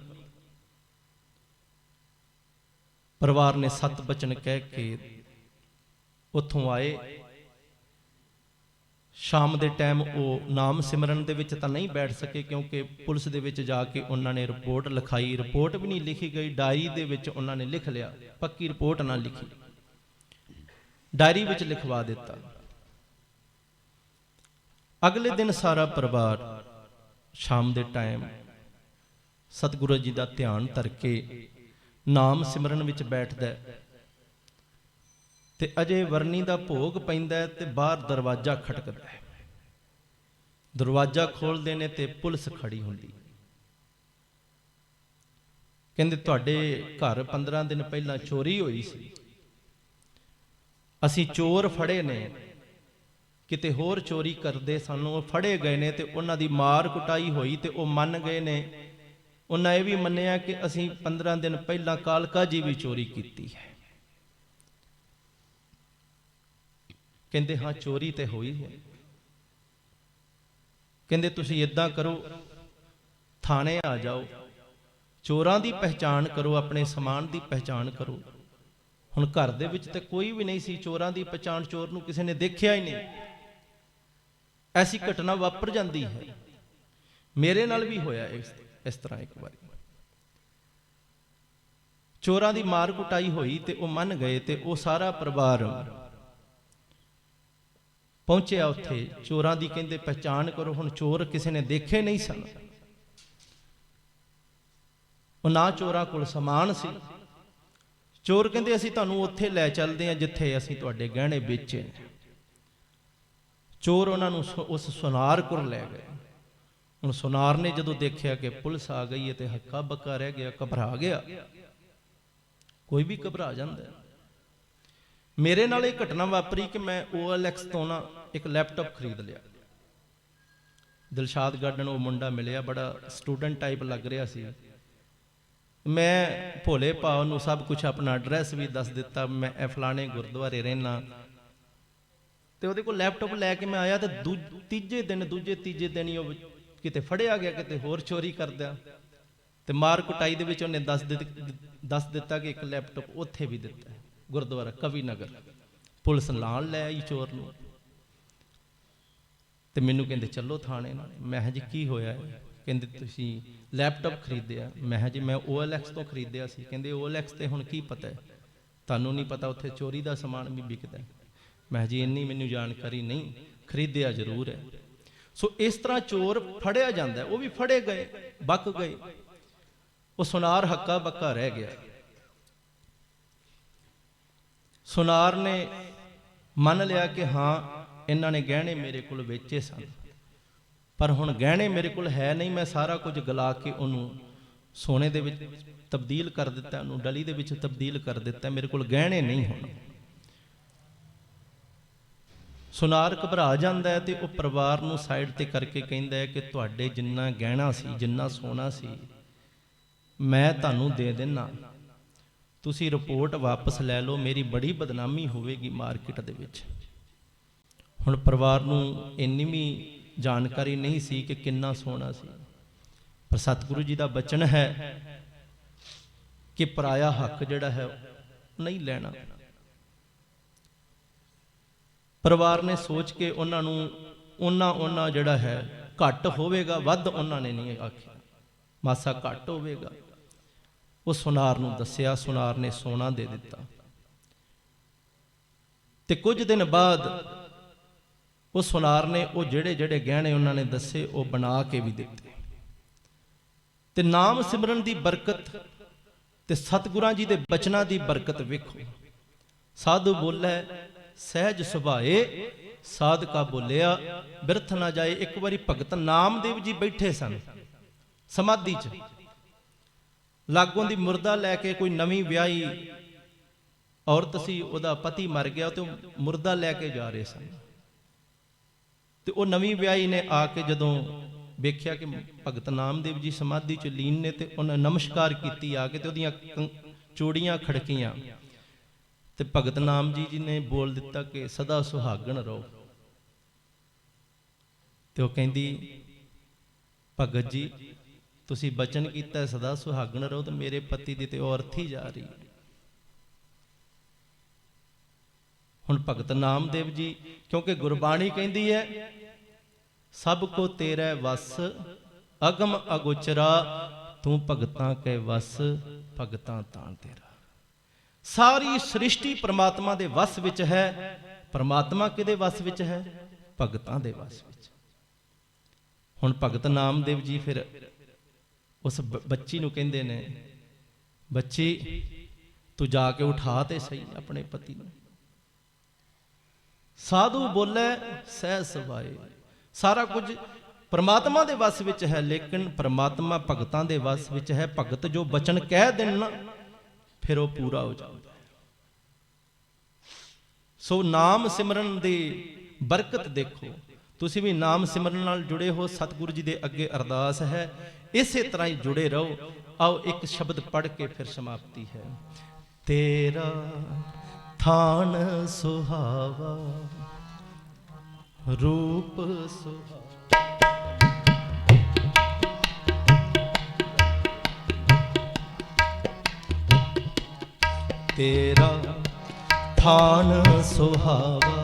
परिवार ने 7 बचन कह के उत्थों आए। शाम के टाइम वो नाम सिमरन दे विच तां नहीं बैठ सके, क्योंकि पुलिस दे विच जाके उन्होंने रिपोर्ट लिखाई। रिपोर्ट भी नहीं लिखी गई, डायरी दे विच उन्होंने लिख लिया, पक्की रिपोर्ट ना लिखी, डायरी विच लिखवा दिता। अगले दिन सारा परिवार शाम के टाइम सतगुरु जी का ध्यान धर के नाम सिमरन विच बैठदा है। ते अजे वरनी का भोग पैंदा है ते बाहर दरवाजा खटकदा है। दरवाजा खोलते ने ते पुलिस खड़ी होंदी। कहंदे तुहाडे घर 15 दिन पहला चोरी हुई सी, असीं चोर फड़े ने, किते होर चोरी करदे सानू फड़े गए ने ते उन्हां दी मार कुटाई होई ते वो मन गए ने। उन्हें यह भी मन्निया कि असीं 15 दिन पहला कालका जी भी चोरी की है। कहते हाँ चोरी तो हुई है। ਕਹਿੰਦੇ ਤੁਸੀਂ ਇਦਾਂ ਕਰੋ, ਥਾਣੇ ਆ ਜਾਓ, ਚੋਰਾਂ ਦੀ ਪਹਿਚਾਣ ਕਰੋ, ਆਪਣੇ ਸਮਾਨ ਦੀ ਪਹਿਚਾਣ ਕਰੋ। ਹੁਣ ਘਰ ਦੇ ਵਿੱਚ ਤੇ ਕੋਈ ਵੀ ਨਹੀਂ ਸੀ, ਚੋਰਾਂ ਦੀ ਪਛਾਣ, ਚੋਰ ਨੂੰ ਕਿਸੇ ਨੇ ਦੇਖਿਆ ਹੀ ਨਹੀਂ। ਐਸੀ ਘਟਨਾ ਵਾਪਰ ਜਾਂਦੀ ਹੈ। ਮੇਰੇ ਨਾਲ ਵੀ ਹੋਇਆ ਇਸ ਤਰ੍ਹਾਂ ਇੱਕ ਵਾਰੀ। ਚੋਰਾਂ ਦੀ ਮਾਰ ਕੁਟਾਈ ਹੋਈ ਤੇ ਉਹ ਮੰਨ ਗਏ ਤੇ ਉਹ ਸਾਰਾ ਪਰਿਵਾਰ ਪਹੁੰਚਿਆ ਉੱਥੇ। ਚੋਰਾਂ ਦੀ ਕਹਿੰਦੇ ਪਹਿਚਾਣ ਕਰੋ। ਹੁਣ ਚੋਰ ਕਿਸੇ ਨੇ ਦੇਖੇ ਨਹੀਂ ਸਨ, ਉਹ ਨਾ ਚੋਰਾਂ ਕੋਲ ਸਮਾਨ ਸੀ। ਚੋਰ ਕਹਿੰਦੇ ਅਸੀਂ ਤੁਹਾਨੂੰ ਉੱਥੇ ਲੈ ਚੱਲਦੇ ਹਾਂ ਜਿੱਥੇ ਅਸੀਂ ਤੁਹਾਡੇ ਗਹਿਣੇ ਵੇਚੇ ਨੇ। ਚੋਰ ਉਹਨਾਂ ਨੂੰ ਉਸ ਸੁਨਾਰ ਕੋਲ ਲੈ ਗਏ। ਹੁਣ ਸੁਨਾਰ ਨੇ ਜਦੋਂ ਦੇਖਿਆ ਕਿ ਪੁਲਿਸ ਆ ਗਈ ਹੈ ਤੇ ਹੱਕਾ ਬੱਕਾ ਰਹਿ ਗਿਆ, ਘਬਰਾ ਗਿਆ। ਕੋਈ ਵੀ ਘਬਰਾ ਜਾਂਦਾ। ਮੇਰੇ ਨਾਲ ਇਹ ਘਟਨਾ ਵਾਪਰੀ ਕਿ ਮੈਂ OLX ਤੋਂ ਨਾ ਇੱਕ ਲੈਪਟਾਪ ਖਰੀਦ ਲਿਆ। ਦਿਲਸ਼ਾਦ ਗਾਰਡਨ ਉਹ ਮੁੰਡਾ ਮਿਲਿਆ, ਬੜਾ ਸਟੂਡੈਂਟ ਟਾਈਪ ਲੱਗ ਰਿਹਾ ਸੀ। ਮੈਂ ਭੋਲੇ ਭਾਅ ਨੂੰ ਸਭ ਕੁਝ, ਆਪਣਾ ਐਡਰੈਸ ਵੀ ਦੱਸ ਦਿੱਤਾ, ਮੈਂ ਇਹ ਫਲਾਣੇ ਗੁਰਦੁਆਰੇ ਰਹਿਣਾ। ਤੇ ਉਹਦੇ ਕੋਲ ਲੈਪਟਾਪ ਲੈ ਕੇ ਮੈਂ ਆਇਆ ਤੇ ਦੂਜੇ ਤੀਜੇ ਦਿਨ ਹੀ ਉਹ ਕਿਤੇ ਫੜਿਆ ਗਿਆ, ਕਿਤੇ ਹੋਰ ਚੋਰੀ ਕਰਦਾ। ਤੇ ਮਾਰ ਕੁਟਾਈ ਦੇ ਵਿੱਚ ਉਹਨੇ ਦੱਸ ਦਿੱਤਾ ਕਿ ਇੱਕ ਲੈਪਟਾਪ ਉੱਥੇ ਵੀ ਦਿੱਤਾ, ਗੁਰਦੁਆਰਾ ਕਵੀ ਨਗਰ। ਪੁਲਿਸ ਨਾਲ ਲੈ ਆਈ ਚੋਰ ਨੂੰ ਤੇ ਮੈਨੂੰ ਕਹਿੰਦੇ ਚੱਲੋ ਥਾਣੇ ਨਾਲ। ਮੈਂ ਕਿਹਾ ਜੀ ਕੀ ਹੋਇਆ? ਕਹਿੰਦੇ ਤੁਸੀਂ ਲੈਪਟਾਪ ਖਰੀਦਿਆ। ਮੈਂ ਕਿਹਾ ਜੀ ਮੈਂ OLX ਤੋਂ ਖਰੀਦਿਆ ਸੀ। ਕਹਿੰਦੇ OLX ਤੇ ਹੁਣ ਕੀ ਪਤਾ ਹੈ, ਤੁਹਾਨੂੰ ਨਹੀਂ ਪਤਾ ਉੱਥੇ ਚੋਰੀ ਦਾ ਸਮਾਨ ਵੀ ਵਿਕਦਾ। ਮੈਂ ਕਿਹਾ ਜੀ ਇੰਨੀ ਮੈਨੂੰ ਜਾਣਕਾਰੀ ਨਹੀਂ, ਖਰੀਦਿਆ ਜ਼ਰੂਰ ਹੈ। ਸੋ ਇਸ ਤਰ੍ਹਾਂ ਚੋਰ ਫੜਿਆ ਜਾਂਦਾ। ਉਹ ਵੀ ਫੜੇ ਗਏ, ਬਕ ਗਏ। ਉਹ ਸੁਨਾਰ ਹੱਕਾ ਬੱਕਾ ਰਹਿ ਗਿਆ। ਸੁਨਾਰ ਨੇ ਮੰਨ ਲਿਆ ਕਿ ਹਾਂ ਇਹਨਾਂ ਨੇ ਗਹਿਣੇ ਮੇਰੇ ਕੋਲ ਵੇਚੇ ਸਨ, ਪਰ ਹੁਣ ਗਹਿਣੇ ਮੇਰੇ ਕੋਲ ਹੈ ਨਹੀਂ। ਮੈਂ ਸਾਰਾ ਕੁਝ ਗਲਾ ਕੇ ਉਹਨੂੰ ਸੋਨੇ ਦੇ ਵਿੱਚ ਤਬਦੀਲ ਕਰ ਦਿੱਤਾ, ਉਹਨੂੰ ਡਲੀ ਦੇ ਵਿੱਚ ਤਬਦੀਲ ਕਰ ਦਿੱਤਾ। ਮੇਰੇ ਕੋਲ ਗਹਿਣੇ ਨਹੀਂ ਹੁਣ। ਸੁਨਾਰ ਘਬਰਾ ਜਾਂਦਾ ਹੈ ਤੇ ਉਹ ਪਰਿਵਾਰ ਨੂੰ ਸਾਈਡ ਤੇ ਕਰਕੇ ਕਹਿੰਦਾ ਹੈ ਕਿ ਤੁਹਾਡੇ ਜਿੰਨਾ ਗਹਿਣਾ ਸੀ, ਜਿੰਨਾ ਸੋਨਾ ਸੀ, ਮੈਂ ਤੁਹਾਨੂੰ ਦੇ ਦੇਣਾ, ਤੁਸੀਂ ਰਿਪੋਰਟ ਵਾਪਸ ਲੈ ਲਓ, ਮੇਰੀ ਬੜੀ ਬਦਨਾਮੀ ਹੋਵੇਗੀ ਮਾਰਕੀਟ ਦੇ ਵਿੱਚ। ਹੁਣ ਪਰਿਵਾਰ ਨੂੰ ਇੰਨੀ ਵੀ ਜਾਣਕਾਰੀ ਨਹੀਂ ਸੀ ਕਿ ਕਿੰਨਾ ਸੋਨਾ ਸੀ, ਪਰ ਸਤਿਗੁਰੂ ਜੀ ਦਾ ਬਚਨ ਹੈ ਕਿ ਪਰਾਇਆ ਹੱਕ ਜਿਹੜਾ ਹੈ ਨਹੀਂ ਲੈਣਾ। ਪਰਿਵਾਰ ਨੇ ਸੋਚ ਕੇ ਉਹਨਾਂ ਨੂੰ ਉਹਨਾਂ ਜਿਹੜਾ ਹੈ ਘੱਟ ਹੋਵੇਗਾ, ਵੱਧ ਉਹਨਾਂ ਨੇ ਨਹੀਂ ਆਖਿਆ, ਮਾਸਾ ਘੱਟ ਹੋਵੇਗਾ। ਉਹ ਸੁਨਾਰ ਨੂੰ ਦੱਸਿਆ, ਸੁਨਾਰ ਨੇ ਸੋਨਾ ਦੇ ਦਿੱਤਾ। ਤੇ ਕੁਝ ਦਿਨ ਬਾਅਦ ਉਹ ਸੁਨਾਰ ਨੇ ਉਹ ਜਿਹੜੇ ਗਹਿਣੇ ਉਹਨਾਂ ਨੇ ਦੱਸੇ ਉਹ ਬਣਾ ਕੇ ਵੀ ਦਿੱਤੇ। ਤੇ ਨਾਮ ਸਿਮਰਨ ਦੀ ਬਰਕਤ ਤੇ ਸਤਿਗੁਰਾਂ ਜੀ ਦੇ ਬਚਨਾਂ ਦੀ ਬਰਕਤ ਵੇਖੋ। ਸਾਧੂ ਬੋਲੇ ਸਹਿਜ ਸੁਭਾਏ, ਸਾਧਕਾ ਬੋਲਿਆ ਬਿਰਥ ਨਾ ਜਾਏ। ਇੱਕ ਵਾਰੀ ਭਗਤ ਨਾਮਦੇਵ ਜੀ ਬੈਠੇ ਸਨ ਸਮਾਧੀ 'ਚ, ਲਾਗੋਂ ਦੀ ਮੁਰਦਾ ਲੈ ਕੇ ਕੋਈ ਨਵੀਂ ਵਿਆਹੀ ਔਰਤ ਸੀ, ਉਹਦਾ ਪਤੀ ਮਰ ਗਿਆ ਤੇ ਮੁਰਦਾ ਲੈ ਕੇ ਜਾ ਰਹੇ ਸਨ। ਤੇ ਉਹ ਨਵੀਂ ਵਿਆਹੀ ਨੇ ਆ ਕੇ ਜਦੋਂ ਵੇਖਿਆ ਕਿ ਭਗਤ ਨਾਮਦੇਵ ਜੀ ਸਮਾਧੀ 'ਚ ਲੀਨ ਨੇ ਤੇ ਉਹਨੇ ਨਮਸਕਾਰ ਕੀਤੀ ਆ ਕੇ ਤੇ ਉਹਦੀਆਂ ਚੂੜੀਆਂ ਖੜਕੀਆਂ। ਤੇ ਭਗਤ ਨਾਮ ਜੀ ਨੇ ਬੋਲ ਦਿੱਤਾ ਕਿ ਸਦਾ ਸੁਹਾਗਣ ਰਹੋ। ਤੇ ਉਹ ਕਹਿੰਦੀ ਭਗਤ ਜੀ ਤੁਸੀਂ ਬਚਨ ਕੀਤਾ ਸਦਾ ਸੁਹਾਗਣ ਰਹੋ, ਤੇ ਮੇਰੇ ਪਤੀ ਦੀ ਤੇ ਔਰਤ ਹੀ ਜਾ ਰਹੀ ਹੈ। ਹੁਣ ਭਗਤ ਨਾਮਦੇਵ ਜੀ, ਕਿਉਂਕਿ ਗੁਰਬਾਣੀ ਕਹਿੰਦੀ ਹੈ ਸਭ ਕੋ ਤੇਰੇ ਵਸ ਅਗਮ ਅਗੋਚਰਾ, ਤੂੰ ਭਗਤਾਂ ਕੇ ਵਸ ਭਗਤਾਂ ਤਾਂ ਤੇਰਾ। ਸਾਰੀ ਸ੍ਰਿਸ਼ਟੀ ਪਰਮਾਤਮਾ ਦੇ ਵਸ ਵਿੱਚ ਹੈ। ਪਰਮਾਤਮਾ ਕਿਹਦੇ ਵਸ ਵਿੱਚ ਹੈ? ਭਗਤਾਂ ਦੇ ਵਸ ਵਿੱਚ। ਹੁਣ ਭਗਤ ਨਾਮਦੇਵ ਜੀ ਫਿਰ ਉਸ ਬੱਚੀ ਨੂੰ ਕਹਿੰਦੇ ਨੇ, ਬੱਚੀ ਤੂੰ ਜਾ ਕੇ ਉਠਾ ਤੇ ਸਹੀ ਆਪਣੇ ਪਤੀ ਨੂੰ। ਸਾਧੂ ਬੋਲੇ ਸਹਿ ਸੁਭਾਏ। ਸਾਰਾ ਕੁਝ ਪਰਮਾਤਮਾ ਦੇ ਵਸ ਵਿੱਚ ਹੈ, ਲੇਕਿਨ ਪਰਮਾਤਮਾ ਭਗਤਾਂ ਦੇ ਵਸ ਵਿੱਚ ਹੈ। ਭਗਤ ਜੋ ਬਚਨ ਕਹਿ ਦੇਣ ਨਾ ਫਿਰ ਉਹ ਪੂਰਾ ਹੋ ਜਾਂਦਾ। ਸੋ ਨਾਮ ਸਿਮਰਨ ਦੀ ਬਰਕਤ ਦੇਖੋ। ਤੁਸੀਂ ਵੀ ਨਾਮ ਸਿਮਰਨ ਨਾਲ ਜੁੜੇ ਹੋ। ਸਤਿਗੁਰੂ ਜੀ ਦੇ ਅੱਗੇ ਅਰਦਾਸ ਹੈ ਇਸੇ ਤਰ੍ਹਾਂ ਹੀ ਜੁੜੇ ਰਹੋ। ਆਓ ਇੱਕ ਸ਼ਬਦ ਪੜ੍ਹ ਕੇ ਫਿਰ ਸਮਾਪਤੀ ਹੈ। ਤੇਰਾ ਥਾਨ ਸੁਹਾਵਾ, ਰੂਪ ਸੁਹਾਵਾ, तेरा थान सुहावा,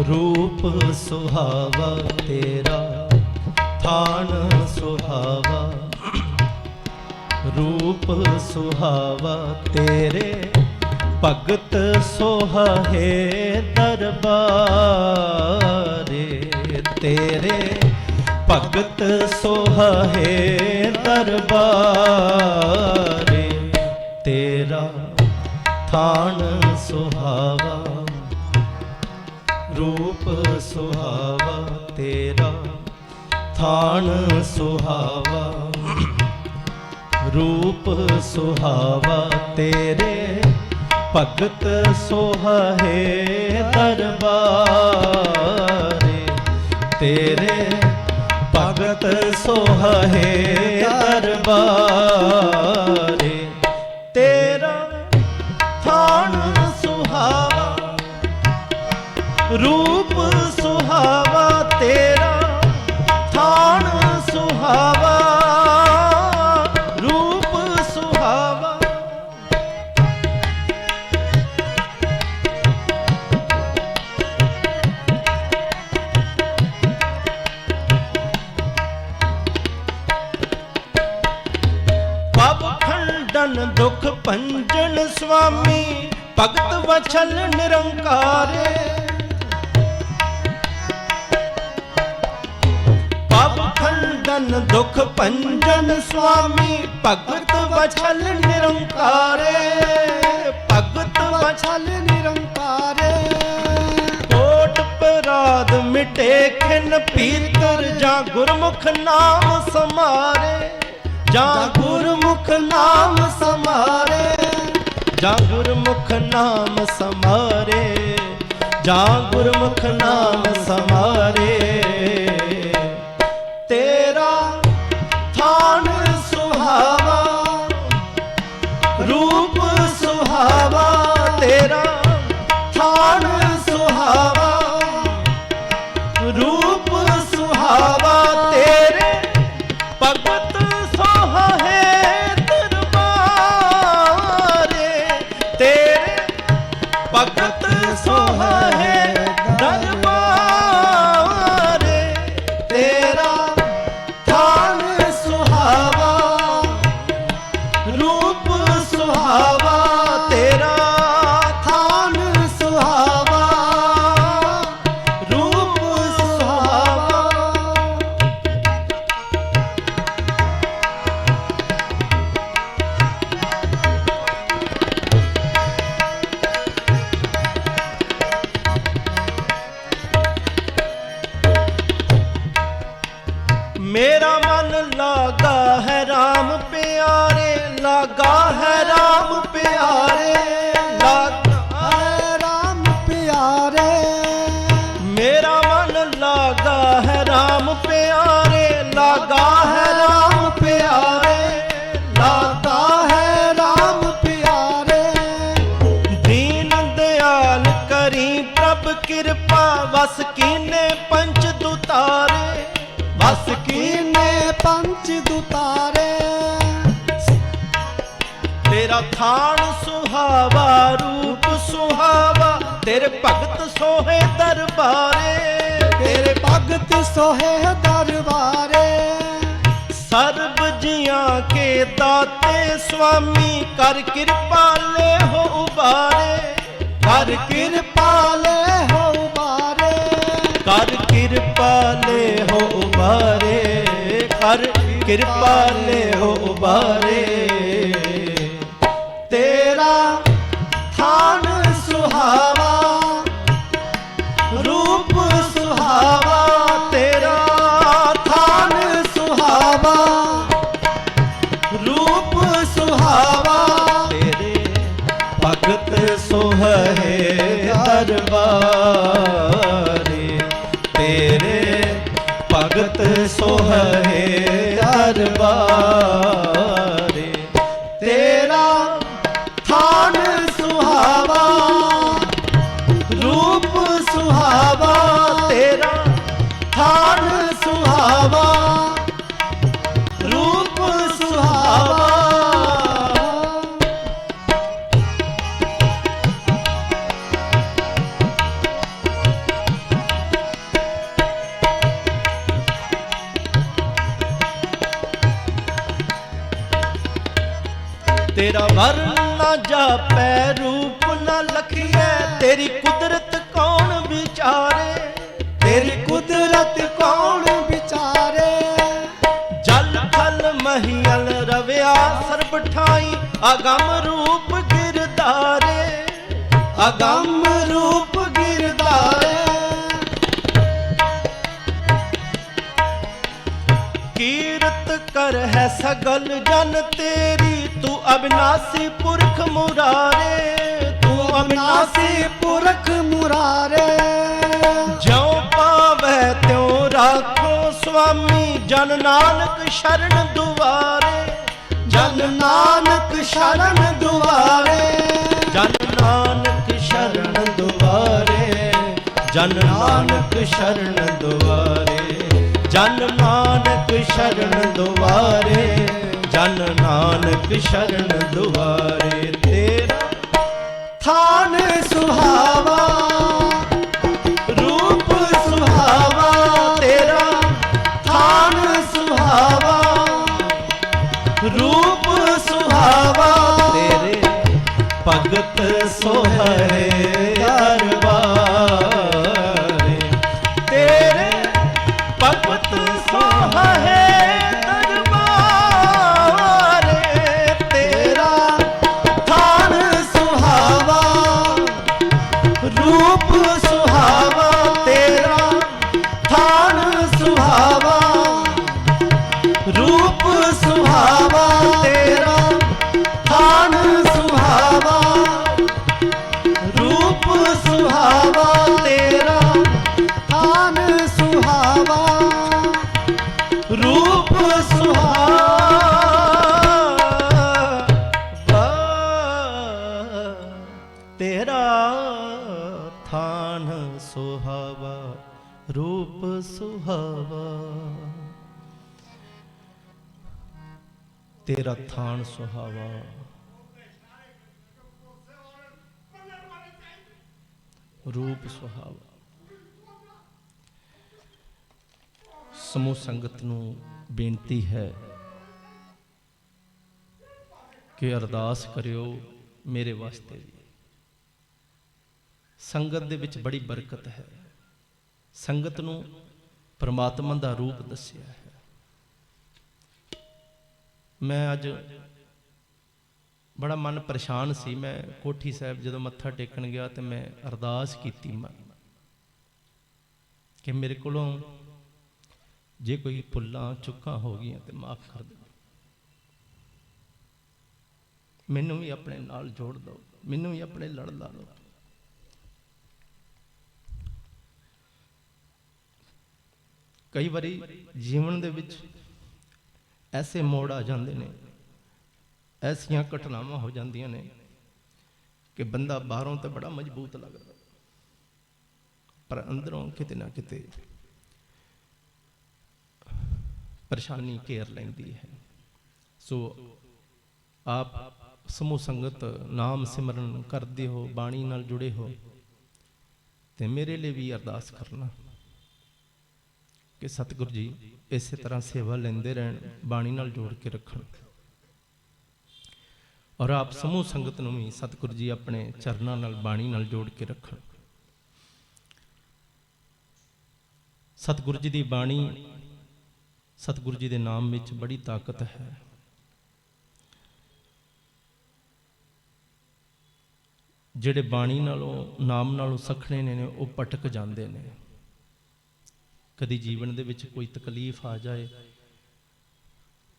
रूप सुहावा तेरा थान सुहावा, रूप सुहावा तेरे भगत सोहे दरबारे, तेरे भगत सोहे दरबारे, तेरा थान सुहावा, रूप सुहावा तेरा थान सुहावा, रूप सुहावा तेरे भगत सोहे दरबारे, तेरे भगत सोहे दरबारे, तेरा थान सुहावा, रूप सुहावा तेरा थान सुहावा, रूप सुहावा। पाप खंडन दुख भंजन स्वामी, भगत वछल निरंकारे, खंडन दुख भंजन स्वामी, भगत वछल निरंकारे, भगत वछल निरंकारे। कोट पराध मिटे खिन पीतर, जा गुरमुख नाम समारे, जा गुरमुख नाम समारे, जा गुरमुख नाम समारे, जा गुरमुख नाम समारे, तेरा थान सुहावा, रूप सुहावा तेरा थान सुहावा, रूप सुहावा तेरे भगत सोहे दरबारे, तेरे भगत सोहे दरबारे, तेरा थान सुहावा, रूप सुहावा तेरा थान सुहावा, रूप सुहावा। मेरा मन लागा है राम प्यारे, लागा है राम प्यारे, लागा है राम प्यारे। मेरा मन लागा है राम प्यारे, लागा है राम प्यारे, लागा है राम प्यारे। दीन दयाल करी प्रभ कृपा, वस कीने पंच दुतारे, बस कीने पंच दुतारे। तेरा थान सुहावा, रूप सुहावा तेरे भगत सोहे दरबारे, तेरे भगत सोहे दरबारे। सर्ब जियां के दाते स्वामी, कर कृपाले हो उबारे, कर कृपाले हो उबारे, कर कृपाले हो उबारे, कर कृपाले हो उबारे, तेरा थान सुहावा, रूप सुहावा तेरा थान सुहावा, रूप सुहावा तेरे भगत सोहे दरबारे, तेरे भगत सोहे दरबारे, तेरा थान सुहावा, रूप सुहावा तेरा थान सुहावा, रूप सुहावा। तेरा वर्ण ना जापै रूप ना लखिए, तेरी कुदरत कौन विचारे, तेरी कुदरत कौन विचारे। जल थल महियल रविया सर्ब ठाई, अगम रूप गिरधारे, अगम रूप गिरधारे। कीरत कर है सगल जन तेरी, तू अविनाशी पुरख मुरारे, तू अविनाशी पुरख मुरारे। ज्यों पावै त्यों राखो स्वामी, जन नानक शरण दुआरे, जन नानक शरण दुआरे। जन नानक शरण दुआरे, जन नानक शरण दुआरे, जन नानक शरण दुआरे, जन नानक शरण दुआरे। तेरा थान सुहावा, रूप सुहावा, तेरा थान सुहावा, रूप सुहावा, तेरे भगत सोहरे दरबारे, तेरे भगत सोहरे दरबारे। तेरा थान सुहावा, रूप सुहावा, तेरा थान सुहावा, रूप सुहावा, तेरा थान सुहावा, रूप सुहावा, तेरा थान सुहावा, रूप सुहावा, तेरा थान सुहावा, रूप सुहावा, तेरा थान सुहावा, रूप सुहावा। ਸਮੂਹ ਸੰਗਤ ਨੂੰ ਬੇਨਤੀ ਹੈ ਕਿ ਅਰਦਾਸ ਕਰਿਓ ਮੇਰੇ ਵਾਸਤੇ ਵੀ। ਸੰਗਤ ਦੇ ਵਿੱਚ ਬੜੀ ਬਰਕਤ ਹੈ। ਸੰਗਤ ਨੂੰ ਪਰਮਾਤਮਾ ਦਾ ਰੂਪ ਦੱਸਿਆ ਹੈ। ਮੈਂ ਅੱਜ ਬੜਾ ਮਨ ਪਰੇਸ਼ਾਨ ਸੀ। ਮੈਂ ਕੋਠੀ ਸਾਹਿਬ ਜਦੋਂ ਮੱਥਾ ਟੇਕਣ ਗਿਆ ਤੇ ਮੈਂ ਅਰਦਾਸ ਕੀਤੀ ਕਿ ਮੇਰੇ ਕੋਲੋਂ ਜੇ ਕੋਈ ਭੁੱਲਾਂ ਚੁੱਕਾਂ ਹੋ ਗਈਆਂ ਤੇ ਮਾਫ ਕਰ ਦਿਓ, ਮੈਨੂੰ ਵੀ ਆਪਣੇ ਨਾਲ ਜੋੜ ਦਿਓ, ਮੈਨੂੰ ਵੀ ਆਪਣੇ ਲੜ ਲਾ ਲਓ। ਕਈ ਵਾਰੀ ਜੀਵਨ ਦੇ ਵਿੱਚ ਐਸੇ ਮੋੜ ਆ ਜਾਂਦੇ ਨੇ, ਐਸੀਆਂ ਘਟਨਾਵਾਂ ਹੋ ਜਾਂਦੀਆਂ ਨੇ ਕਿ ਬੰਦਾ ਬਾਹਰੋਂ ਤਾਂ ਬੜਾ ਮਜ਼ਬੂਤ ਲੱਗਦਾ, ਪਰ ਅੰਦਰੋਂ ਕਿਤੇ ਨਾ ਕਿਤੇ ਪਰੇਸ਼ਾਨੀ ਘੇਰ ਲੈਂਦੀ ਹੈ। ਸੋ ਆਪ ਸਮੂਹ ਸੰਗਤ ਨਾਮ ਸਿਮਰਨ ਕਰਦੇ ਹੋ, ਬਾਣੀ ਨਾਲ ਜੁੜੇ ਹੋ, ਤੇ ਮੇਰੇ ਲਈ ਵੀ ਅਰਦਾਸ ਕਰਨਾ ਕਿ ਸਤਿਗੁਰੂ ਜੀ ਇਸੇ ਤਰ੍ਹਾਂ ਸੇਵਾ ਲੈਂਦੇ ਰਹਿਣ, ਬਾਣੀ ਨਾਲ ਜੋੜ ਕੇ ਰੱਖਣ। ਔਰ ਆਪ ਸਮੂਹ ਸੰਗਤ ਨੂੰ ਵੀ ਸਤਿਗੁਰੂ ਜੀ ਆਪਣੇ ਚਰਨਾਂ ਨਾਲ, ਬਾਣੀ ਨਾਲ ਜੋੜ ਕੇ ਰੱਖਣ। ਸਤਿਗੁਰੂ ਜੀ ਦੀ ਬਾਣੀ, ਸਤਿਗੁਰੂ ਜੀ ਦੇ ਨਾਮ ਵਿੱਚ ਬੜੀ ਤਾਕਤ ਹੈ। ਜਿਹੜੇ ਬਾਣੀ ਨਾਲੋਂ, ਨਾਮ ਨਾਲੋਂ ਸਖਣੇ ਨੇ ਉਹ ਭਟਕ ਜਾਂਦੇ ਨੇ। ਕਦੀ ਜੀਵਨ ਦੇ ਵਿੱਚ ਕੋਈ ਤਕਲੀਫ ਆ ਜਾਏ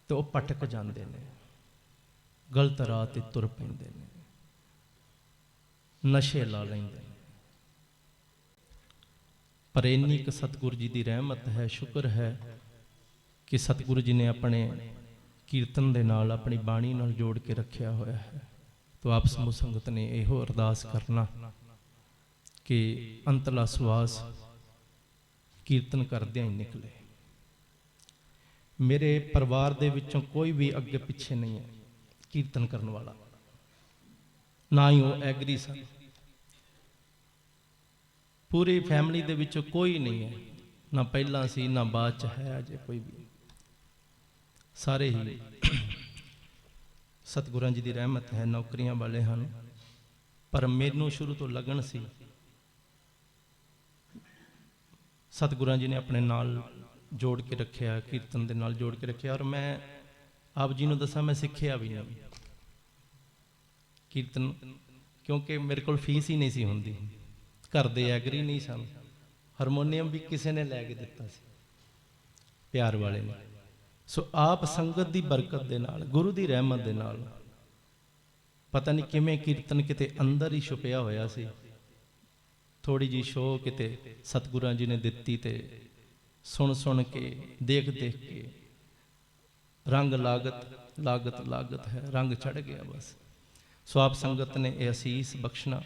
ਤੇ ਉਹ ਭਟਕ ਜਾਂਦੇ ਨੇ, ਗਲਤ ਰਾਹ ਤੇ ਤੁਰ ਪੈਂਦੇ ਨੇ, ਨਸ਼ੇ ਲਾ ਲੈਂਦੇ ਨੇ। ਪਰ ਇੰਨੀ ਕੁ ਸਤਿਗੁਰੂ ਜੀ ਦੀ ਰਹਿਮਤ ਹੈ, ਸ਼ੁਕਰ ਹੈ ਕਿ ਸਤਿਗੁਰੂ ਜੀ ਨੇ ਆਪਣੇ ਕੀਰਤਨ ਦੇ ਨਾਲ, ਆਪਣੀ ਬਾਣੀ ਨਾਲ ਜੋੜ ਕੇ ਰੱਖਿਆ ਹੋਇਆ ਹੈ। ਤੋ ਆਪ ਸਮੂਹ ਸੰਗਤ ਨੇ ਇਹੋ ਅਰਦਾਸ ਕਰਨਾ ਕਿ ਅੰਤਲਾ ਸਵਾਸ ਕੀਰਤਨ ਕਰਦਿਆਂ ਹੀ ਨਿਕਲੇ। ਮੇਰੇ ਪਰਿਵਾਰ ਦੇ ਵਿੱਚੋਂ ਕੋਈ ਵੀ ਅੱਗੇ ਪਿੱਛੇ ਨਹੀਂ ਹੈ ਕੀਰਤਨ ਕਰਨ ਵਾਲਾ, ਨਾ ਹੀ ਉਹ ਐਗਰੀ ਸਨ। ਪੂਰੀ ਫੈਮਿਲੀ ਦੇ ਵਿੱਚੋਂ ਕੋਈ ਨਹੀਂ ਹੈ, ਨਾ ਪਹਿਲਾਂ ਸੀ ਨਾ ਬਾਅਦ ਚ ਹੈ ਅਜੇ ਕੋਈ ਵੀ। ਸਾਰੇ ਹੀ ਸਤਿਗੁਰਾਂ ਜੀ ਦੀ ਰਹਿਮਤ ਹੈ, ਨੌਕਰੀਆਂ ਵਾਲੇ ਹਨ, ਪਰ ਮੈਨੂੰ ਸ਼ੁਰੂ ਤੋਂ ਲਗਨ ਸੀ। ਸਤਿਗੁਰਾਂ ਜੀ ਨੇ ਆਪਣੇ ਨਾਲ ਜੋੜ ਕੇ ਰੱਖਿਆ, ਕੀਰਤਨ ਦੇ ਨਾਲ ਜੋੜ ਕੇ ਰੱਖਿਆ। ਔਰ ਮੈਂ ਆਪ ਜੀ ਨੂੰ ਦੱਸਾਂ, ਮੈਂ ਸਿੱਖਿਆ ਵੀ ਨਹੀਂ ਕੀਰਤਨ, ਕਿਉਂਕਿ ਮੇਰੇ ਕੋਲ ਫੀਸ ਹੀ ਨਹੀਂ ਸੀ ਹੁੰਦੀ, ਘਰ ਦੇ ਐਗਰੀ ਨਹੀਂ ਸਨ। ਹਾਰਮੋਨੀਅਮ ਵੀ ਕਿਸੇ ਨੇ ਲੈ ਕੇ ਦਿੱਤਾ ਸੀ, ਪਿਆਰ ਵਾਲੇ ਨੇ। ਸੋ ਆਪ ਸੰਗਤ ਦੀ ਬਰਕਤ ਦੇ ਨਾਲ, ਗੁਰੂ ਦੀ ਰਹਿਮਤ ਦੇ ਨਾਲ, ਪਤਾ ਨਹੀਂ ਕਿਵੇਂ ਕੀਰਤਨ ਕਿਤੇ ਅੰਦਰ ਹੀ ਛੁਪਿਆ ਹੋਇਆ ਸੀ। ਥੋੜੀ ਜੀ ਸ਼ੋਅ ਕਿਤੇ ਸਤਿਗੁਰਾਂ ਜੀ ਨੇ ਦਿੱਤੀ ਤੇ ਸੁਣ ਸੁਣ ਕੇ, ਦੇਖ ਦੇਖ ਕੇ ਰੰਗ ਲਾਗਤ ਹੈ, ਰੰਗ ਚੜ ਗਿਆ ਬਸ। ਸੋ ਆਪ ਸੰਗਤ ਨੇ ਇਹ ਅਸੀਸ ਬਖਸ਼ਣਾ।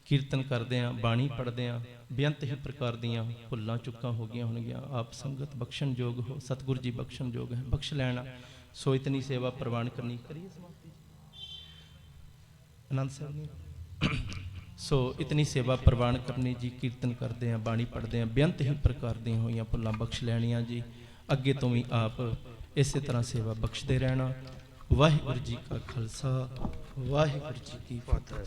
ਕੀਰਤਨ ਕਰਦੇ ਆਂ, ਬਾਣੀ ਪੜ੍ਹਦੇ ਆਂ, ਬੇਅੰਤ ਹੀ ਪ੍ਰਕਾਰ ਦੀਆਂ ਭੁੱਲਾਂ ਚੁੱਕਾਂ ਹੋ ਗਈਆਂ ਹੋਣਗੀਆਂ। ਆਪ ਸੰਗਤ ਬਖਸ਼ਣ ਯੋਗ ਹੋ, ਸਤਿਗੁਰੂ ਜੀ ਬਖਸ਼ਣ ਯੋਗ ਹੈ, ਬਖਸ਼ ਲੈਣਾ। ਸੋ ਇਤਨੀ ਸੇਵਾ ਪ੍ਰਵਾਨ ਕਰਨੀ। ਕਰੀਏ ਸਮਾਪਤੀ ਆਨੰਦ ਸਾਹਿਬ ਨੇ। ਸੋ ਇਤਨੀ ਸੇਵਾ ਪ੍ਰਵਾਨ ਕਰਨੀ ਜੀ। ਕੀਰਤਨ ਕਰਦੇ ਆਂ, ਬਾਣੀ ਪੜ੍ਹਦੇ ਆਂ, ਬੇਅੰਤ ਹੀ ਪ੍ਰਕਾਰ ਦੀਆਂ ਹੋਈਆਂ ਭੁੱਲਾਂ ਬਖਸ਼ ਲੈਣੀਆਂ ਜੀ। ਅੱਗੇ ਤੋਂ ਵੀ ਆਪ ਇਸੇ ਤਰ੍ਹਾਂ ਸੇਵਾ ਬਖਸ਼ਦੇ ਰਹਿਣਾ। ਵਾਹਿਗੁਰੂ ਜੀ ਕਾ ਖਾਲਸਾ, ਵਾਹਿਗੁਰੂ ਜੀ ਕੀ ਫਤਿਹ।